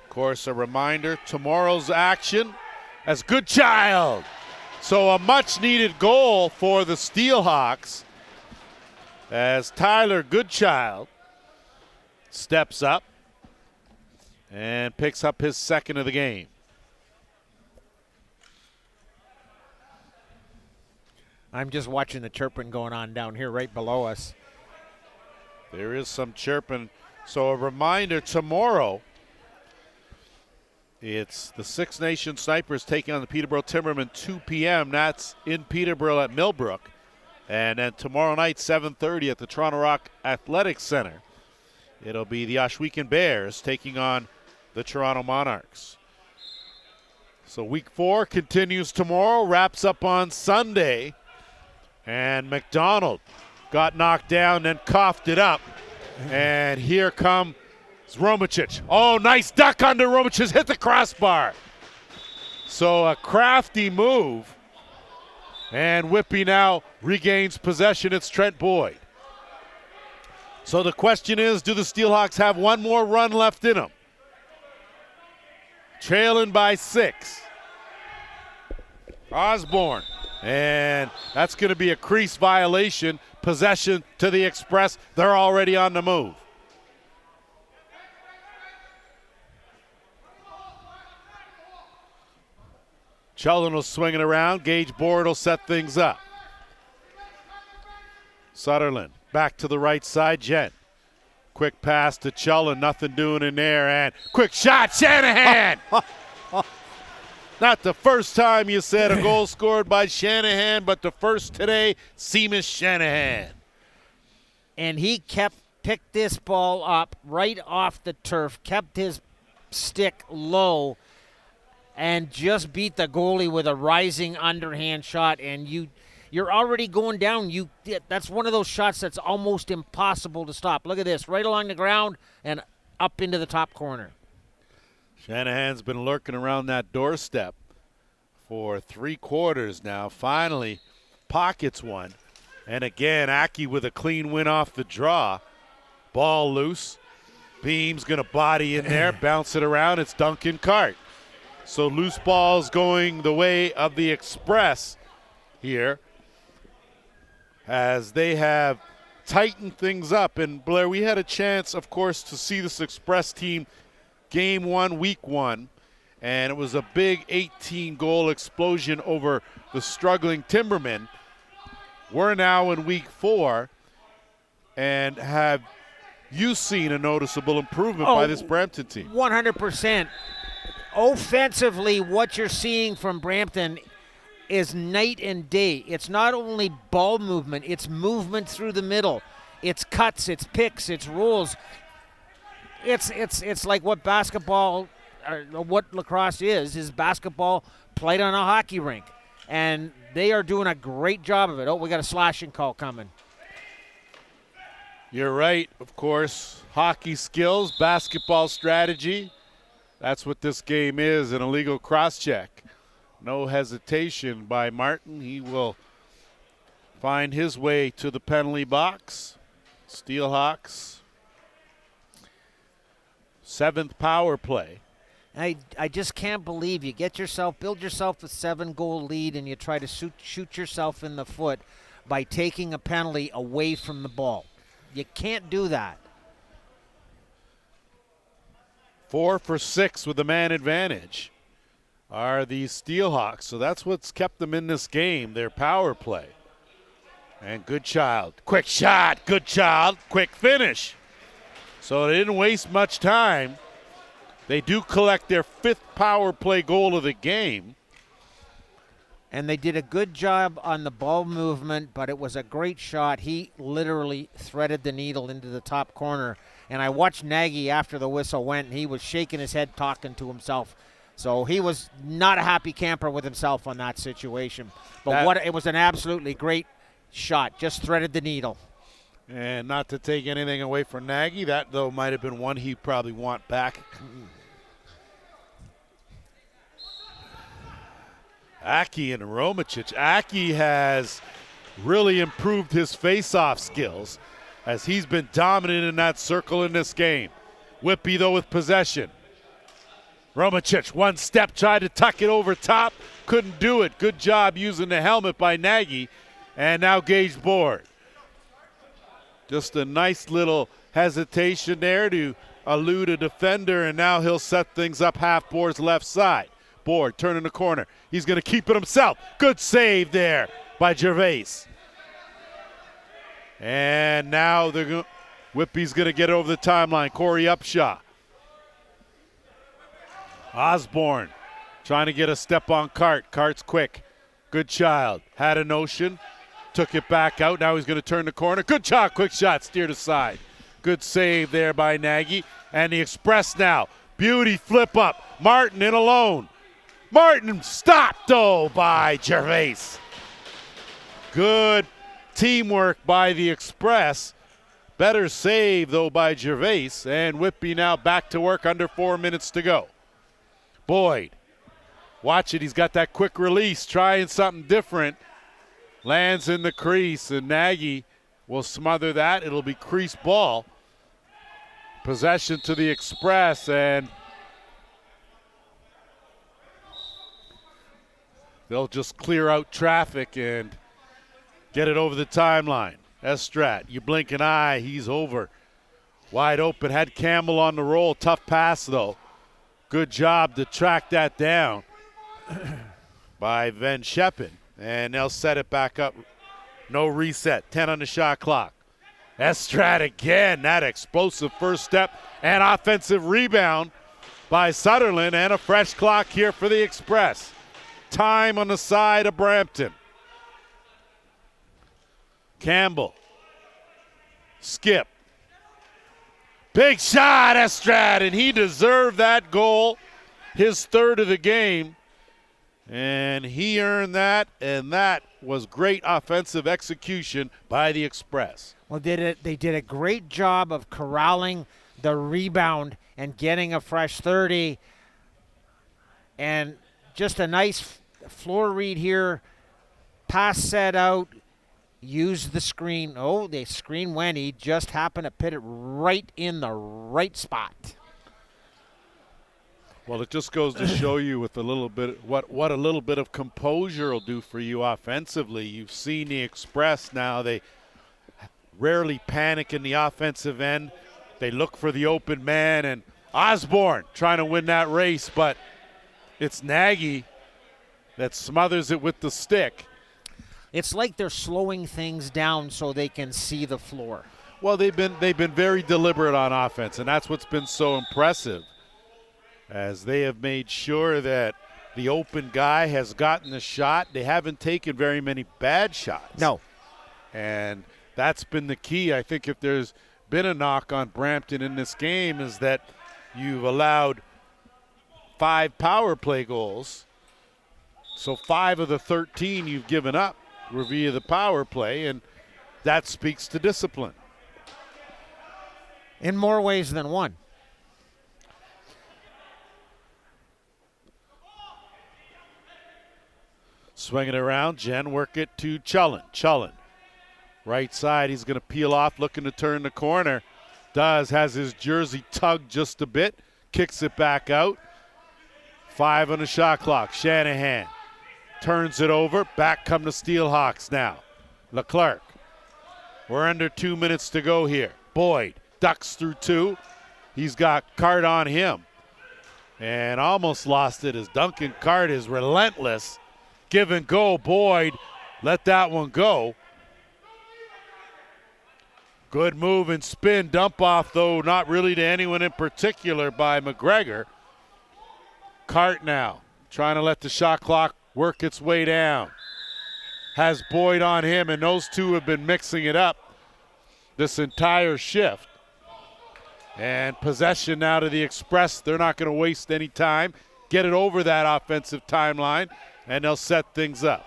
Of course, a reminder, tomorrow's action as Goodchild. So a much-needed goal for the Steelhawks as Tyler Goodchild steps up and picks up his second of the game. I'm just watching the chirping going on down here right below us. There is some chirping. So a reminder, tomorrow, it's the Six Nations Snipers taking on the Peterborough Timbermen, 2 p.m. That's in Peterborough at Millbrook. And then tomorrow night, 7:30 at the Toronto Rock Athletics Center, it'll be the Ohsweken Bears taking on the Toronto Monarchs. So week 4 continues tomorrow, wraps up on Sunday. And McDonald got knocked down, then coughed it up. And here comes Romicic. Oh, nice duck under Romicic, hit the crossbar. So a crafty move. And Whitby now regains possession. It's Trent Boyd. So the question is, do the Steelhawks have one more run left in them? Trailing by 6. Osborne. And that's going to be a crease violation. Possession to the Express. They're already on the move. Chullin will swing it around. Gage Board will set things up. Sutherland back to the right side. Jen. Quick pass to Chella, nothing doing in there, and quick shot, Shanahan! Not the first time you said a goal scored by Shanahan, but the first today, Seamus Shanahan. And he picked this ball up right off the turf, kept his stick low, and just beat the goalie with a rising underhand shot. And you're already going down. That's one of those shots that's almost impossible to stop. Look at this, right along the ground and up into the top corner. Shanahan's been lurking around that doorstep for 3 quarters now. Finally pockets one. And again, Aki with a clean win off the draw. Ball loose. Beam's going to body in there, bounce it around. It's Duncan Cart. So loose ball's going the way of the Express here as they have tightened things up. And Blair, we had a chance, of course, to see this Express team Game 1, Week 1, and it was a big 18-goal explosion over the struggling Timbermen. We're now in Week 4, and have you seen a noticeable improvement by this Brampton team? 100%. Offensively, what you're seeing from Brampton is night and day. It's not only ball movement, it's movement through the middle. It's cuts, it's picks, it's rolls. It's like what basketball, or what lacrosse is basketball played on a hockey rink. And they are doing a great job of it. Oh, we got a slashing call coming. You're right, of course. Hockey skills, basketball strategy. That's what this game is, an illegal cross-check. No hesitation by Martin. He will find his way to the penalty box. Steelhawks. 7th power play. I just can't believe you build yourself a 7-goal lead, and you try to shoot yourself in the foot by taking a penalty away from the ball. You can't do that. 4 for 6 with the man advantage are the Steelhawks. So that's what's kept them in this game, their power play. And Goodchild, quick shot, Goodchild, quick finish. So they didn't waste much time. They do collect their 5th power play goal of the game. And they did a good job on the ball movement, but it was a great shot. He literally threaded the needle into the top corner. And I watched Nagy after the whistle went, and he was shaking his head, talking to himself. So he was not a happy camper with himself on that situation. But it was an absolutely great shot. Just threaded the needle. And not to take anything away from Nagy, that, though, might have been one he'd probably want back. Aki and Romicic. Aki has really improved his face-off skills as he's been dominant in that circle in this game. Whitby, though, with possession. Romicic, one step, tried to tuck it over top. Couldn't do it. Good job using the helmet by Nagy. And now Gage Board. Just a nice little hesitation there to elude a defender, and now he'll set things up half Board's left side. Board turning the corner. He's going to keep it himself. Good save there by Gervais. And now Whitby's going to get over the timeline. Corey Upshaw. Osborne trying to get a step on Cart. Cart's quick. Goodchild had a notion. Took it back out. Now he's going to turn the corner. Good shot. Quick shot. Steered aside. Good save there by Nagy. And the Express now. Beauty flip up. Martin in alone. Martin stopped, though, by Gervais. Good teamwork by the Express. Better save, though, by Gervais. And Whitby now back to work, under 4 minutes to go. Boyd. Watch it. He's got that quick release. Trying something different. Lands in the crease, and Nagy will smother that. It'll be crease ball. Possession to the Express, and they'll just clear out traffic and get it over the timeline. Estrat, you blink an eye, he's over. Wide open, had Campbell on the roll. Tough pass, though. Good job to track that down by Van Scheppen. And they'll set it back up. No reset. 10 on the shot clock. Estrad again, that explosive first step and offensive rebound by Sutherland, and a fresh clock here for the Express. Time on the side of Brampton. Campbell. Skip. Big shot, Estrad, and he deserved that goal, his third of the game. And he earned that, and that was great offensive execution by the Express. Well, they did a great job of corralling the rebound and getting a fresh 30. And just a nice floor read here. Pass set out. Use the screen. Oh, the screen went. He just happened to put it right in the right spot. Well, it just goes to show you with a little bit what a little bit of composure will do for you offensively. You've seen the Express now. They rarely panic in the offensive end. They look for the open man, and Osborne trying to win that race, but it's Nagy that smothers it with the stick. It's like they're slowing things down so they can see the floor. Well, they've been very deliberate on offense, and that's what's been so impressive, as they have made sure that the open guy has gotten the shot. They haven't taken very many bad shots. No. And that's been the key. I think if there's been a knock on Brampton in this game, is that you've allowed 5 power play goals. So 5 of the 13 you've given up were via the power play, and that speaks to discipline. In more ways than one. Swing it around, Jen work it to Chullen. Chullen, right side, he's going to peel off, looking to turn the corner. Has his jersey tugged just a bit, kicks it back out. 5 on the shot clock. Shanahan turns it over. Back come the Steelhawks now. Leclerc. We're under 2 minutes to go here. Boyd ducks through 2. He's got Cart on him. And almost lost it as Duncan Cart is relentless. Give and go. Boyd let that one go. Good move and spin. Dump off, though, not really to anyone in particular by McGregor. Cart now trying to let the shot clock work its way down. Has Boyd on him, and those two have been mixing it up this entire shift. And possession now to the Express. They're not going to waste any time. Get it over that offensive timeline, and they'll set things up.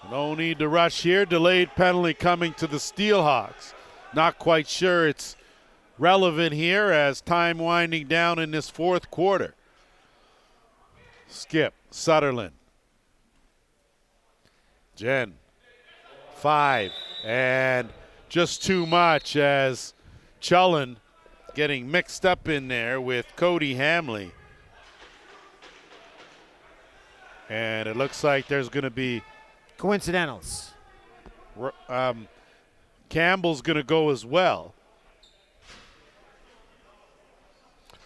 No need to rush here. Delayed penalty coming to the Steelhawks. Not quite sure it's relevant here as time winding down in this fourth quarter. Skip, Sutherland. Jen, 5, and just too much as Chullen getting mixed up in there with Cody Hamley. And it looks like there's going to be coincidentals. Campbell's going to go as well.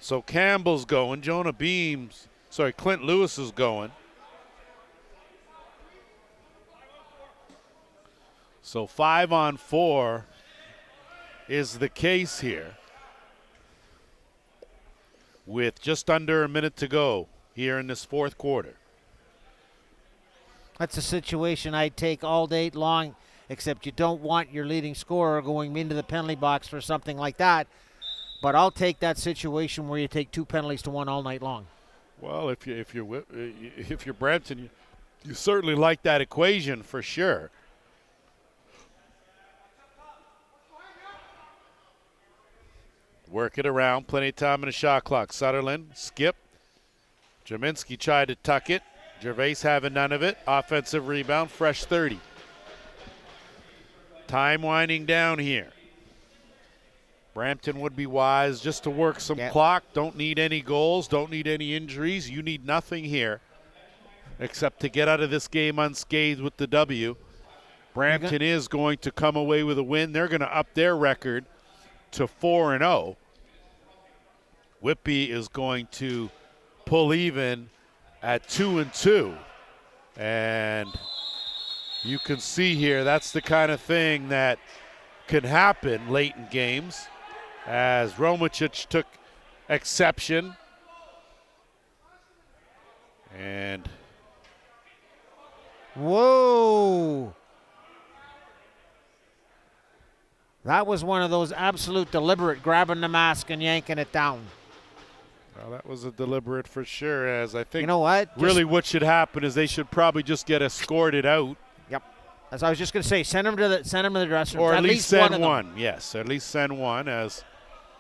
So Campbell's going. Clint Lewis is going. So 5 on 4 is the case here, with just under a minute to go here in this fourth quarter. That's a situation I'd take all day long, except you don't want your leading scorer going into the penalty box for something like that. But I'll take that situation where you take 2 penalties to 1 all night long. Well, if you're Brampton, you certainly like that equation for sure. Work it around, plenty of time in the shot clock. Sutherland, Skip. Jaminski tried to tuck it. Gervais having none of it. Offensive rebound, fresh 30. Time winding down here. Brampton would be wise just to work some clock. Don't need any goals. Don't need any injuries. You need nothing here except to get out of this game unscathed with the W. Brampton is going to come away with a win. They're going to up their record to 4-0. Whitby is going to pull even at 2-2. And You can see here that's the kind of thing that can happen late in games, as Romicic took exception. And whoa. That was one of those absolute deliberate grabbing the mask and yanking it down. well, that was a deliberate for sure, as I think You know what? really what should happen is they should probably just get escorted out. Yep. As I was just going to say, send them to the dressing room. Or at least send one. Yes, at least send one, as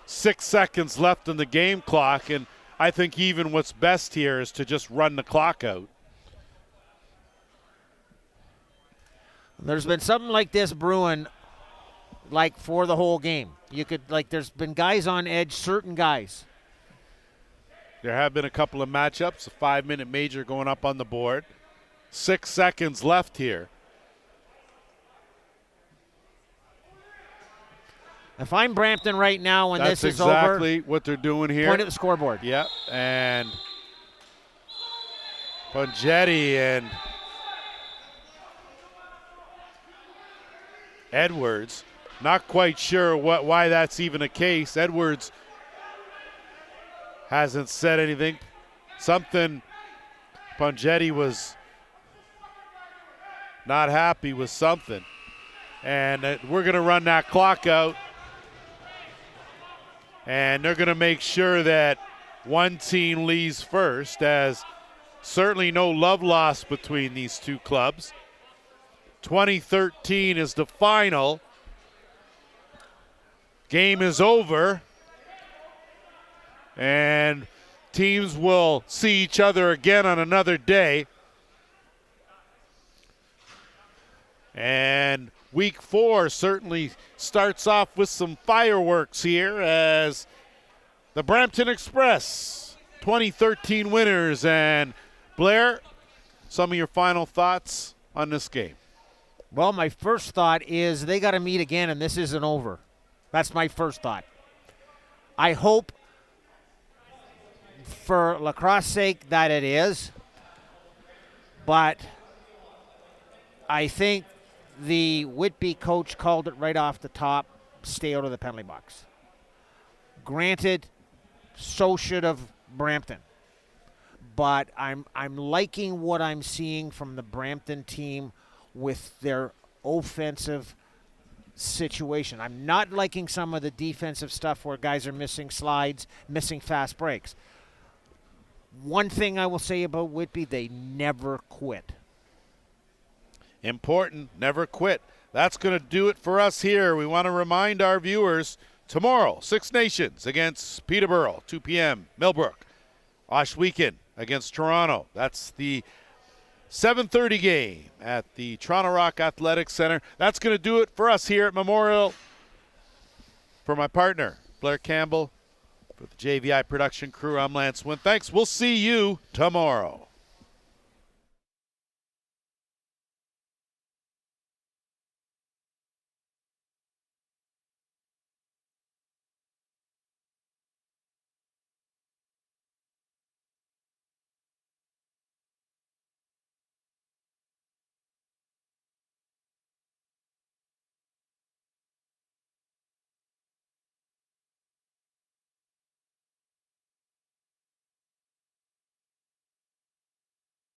6 seconds left in the game clock. And I think even what's best here is to just run the clock out. There's been something like this brewing, like, for the whole game. You could, like, there's been guys on edge, certain guys. There have been a couple of matchups, a 5-minute major going up on the board. 6 seconds left here. If I'm Brampton right now when That's this is over, That's exactly what they're doing here. point at the scoreboard. Yep, and Pongetti and Edwards. Not quite sure why that's even a case. Edwards hasn't said anything. Something, Pongetti was not happy with something. And we're going to run that clock out. And they're going to make sure that one team leaves first, as certainly no love lost between these two clubs. 2013 is the final. Game is over. And teams will see each other again on another day. And Week 4 certainly starts off with some fireworks here, as the Brampton Express 2013 winners. And Blair, some of your final thoughts on this game? Well, my first thought is they got to meet again and this isn't over. That's my first thought. I hope for lacrosse sake that it is, but I think the Whitby coach called it right off the top, stay out of the penalty box. Granted, so should have Brampton. But I'm liking what I'm seeing from the Brampton team with their offensive situation. I'm not liking some of the defensive stuff where guys are missing slides, missing fast breaks. One thing I will say about Whitby, they never quit. Important, never quit. That's going to do it for us here. We want to remind our viewers, tomorrow, Six Nations against Peterborough, 2 p.m., Millbrook. Oshweekend against Toronto. That's the 7:30 game at the Toronto Rock Athletic Center. That's going to do it for us here at Memorial. For my partner, Blair Campbell, for the JVI production crew, I'm Lance Wynn. Thanks. We'll see you tomorrow.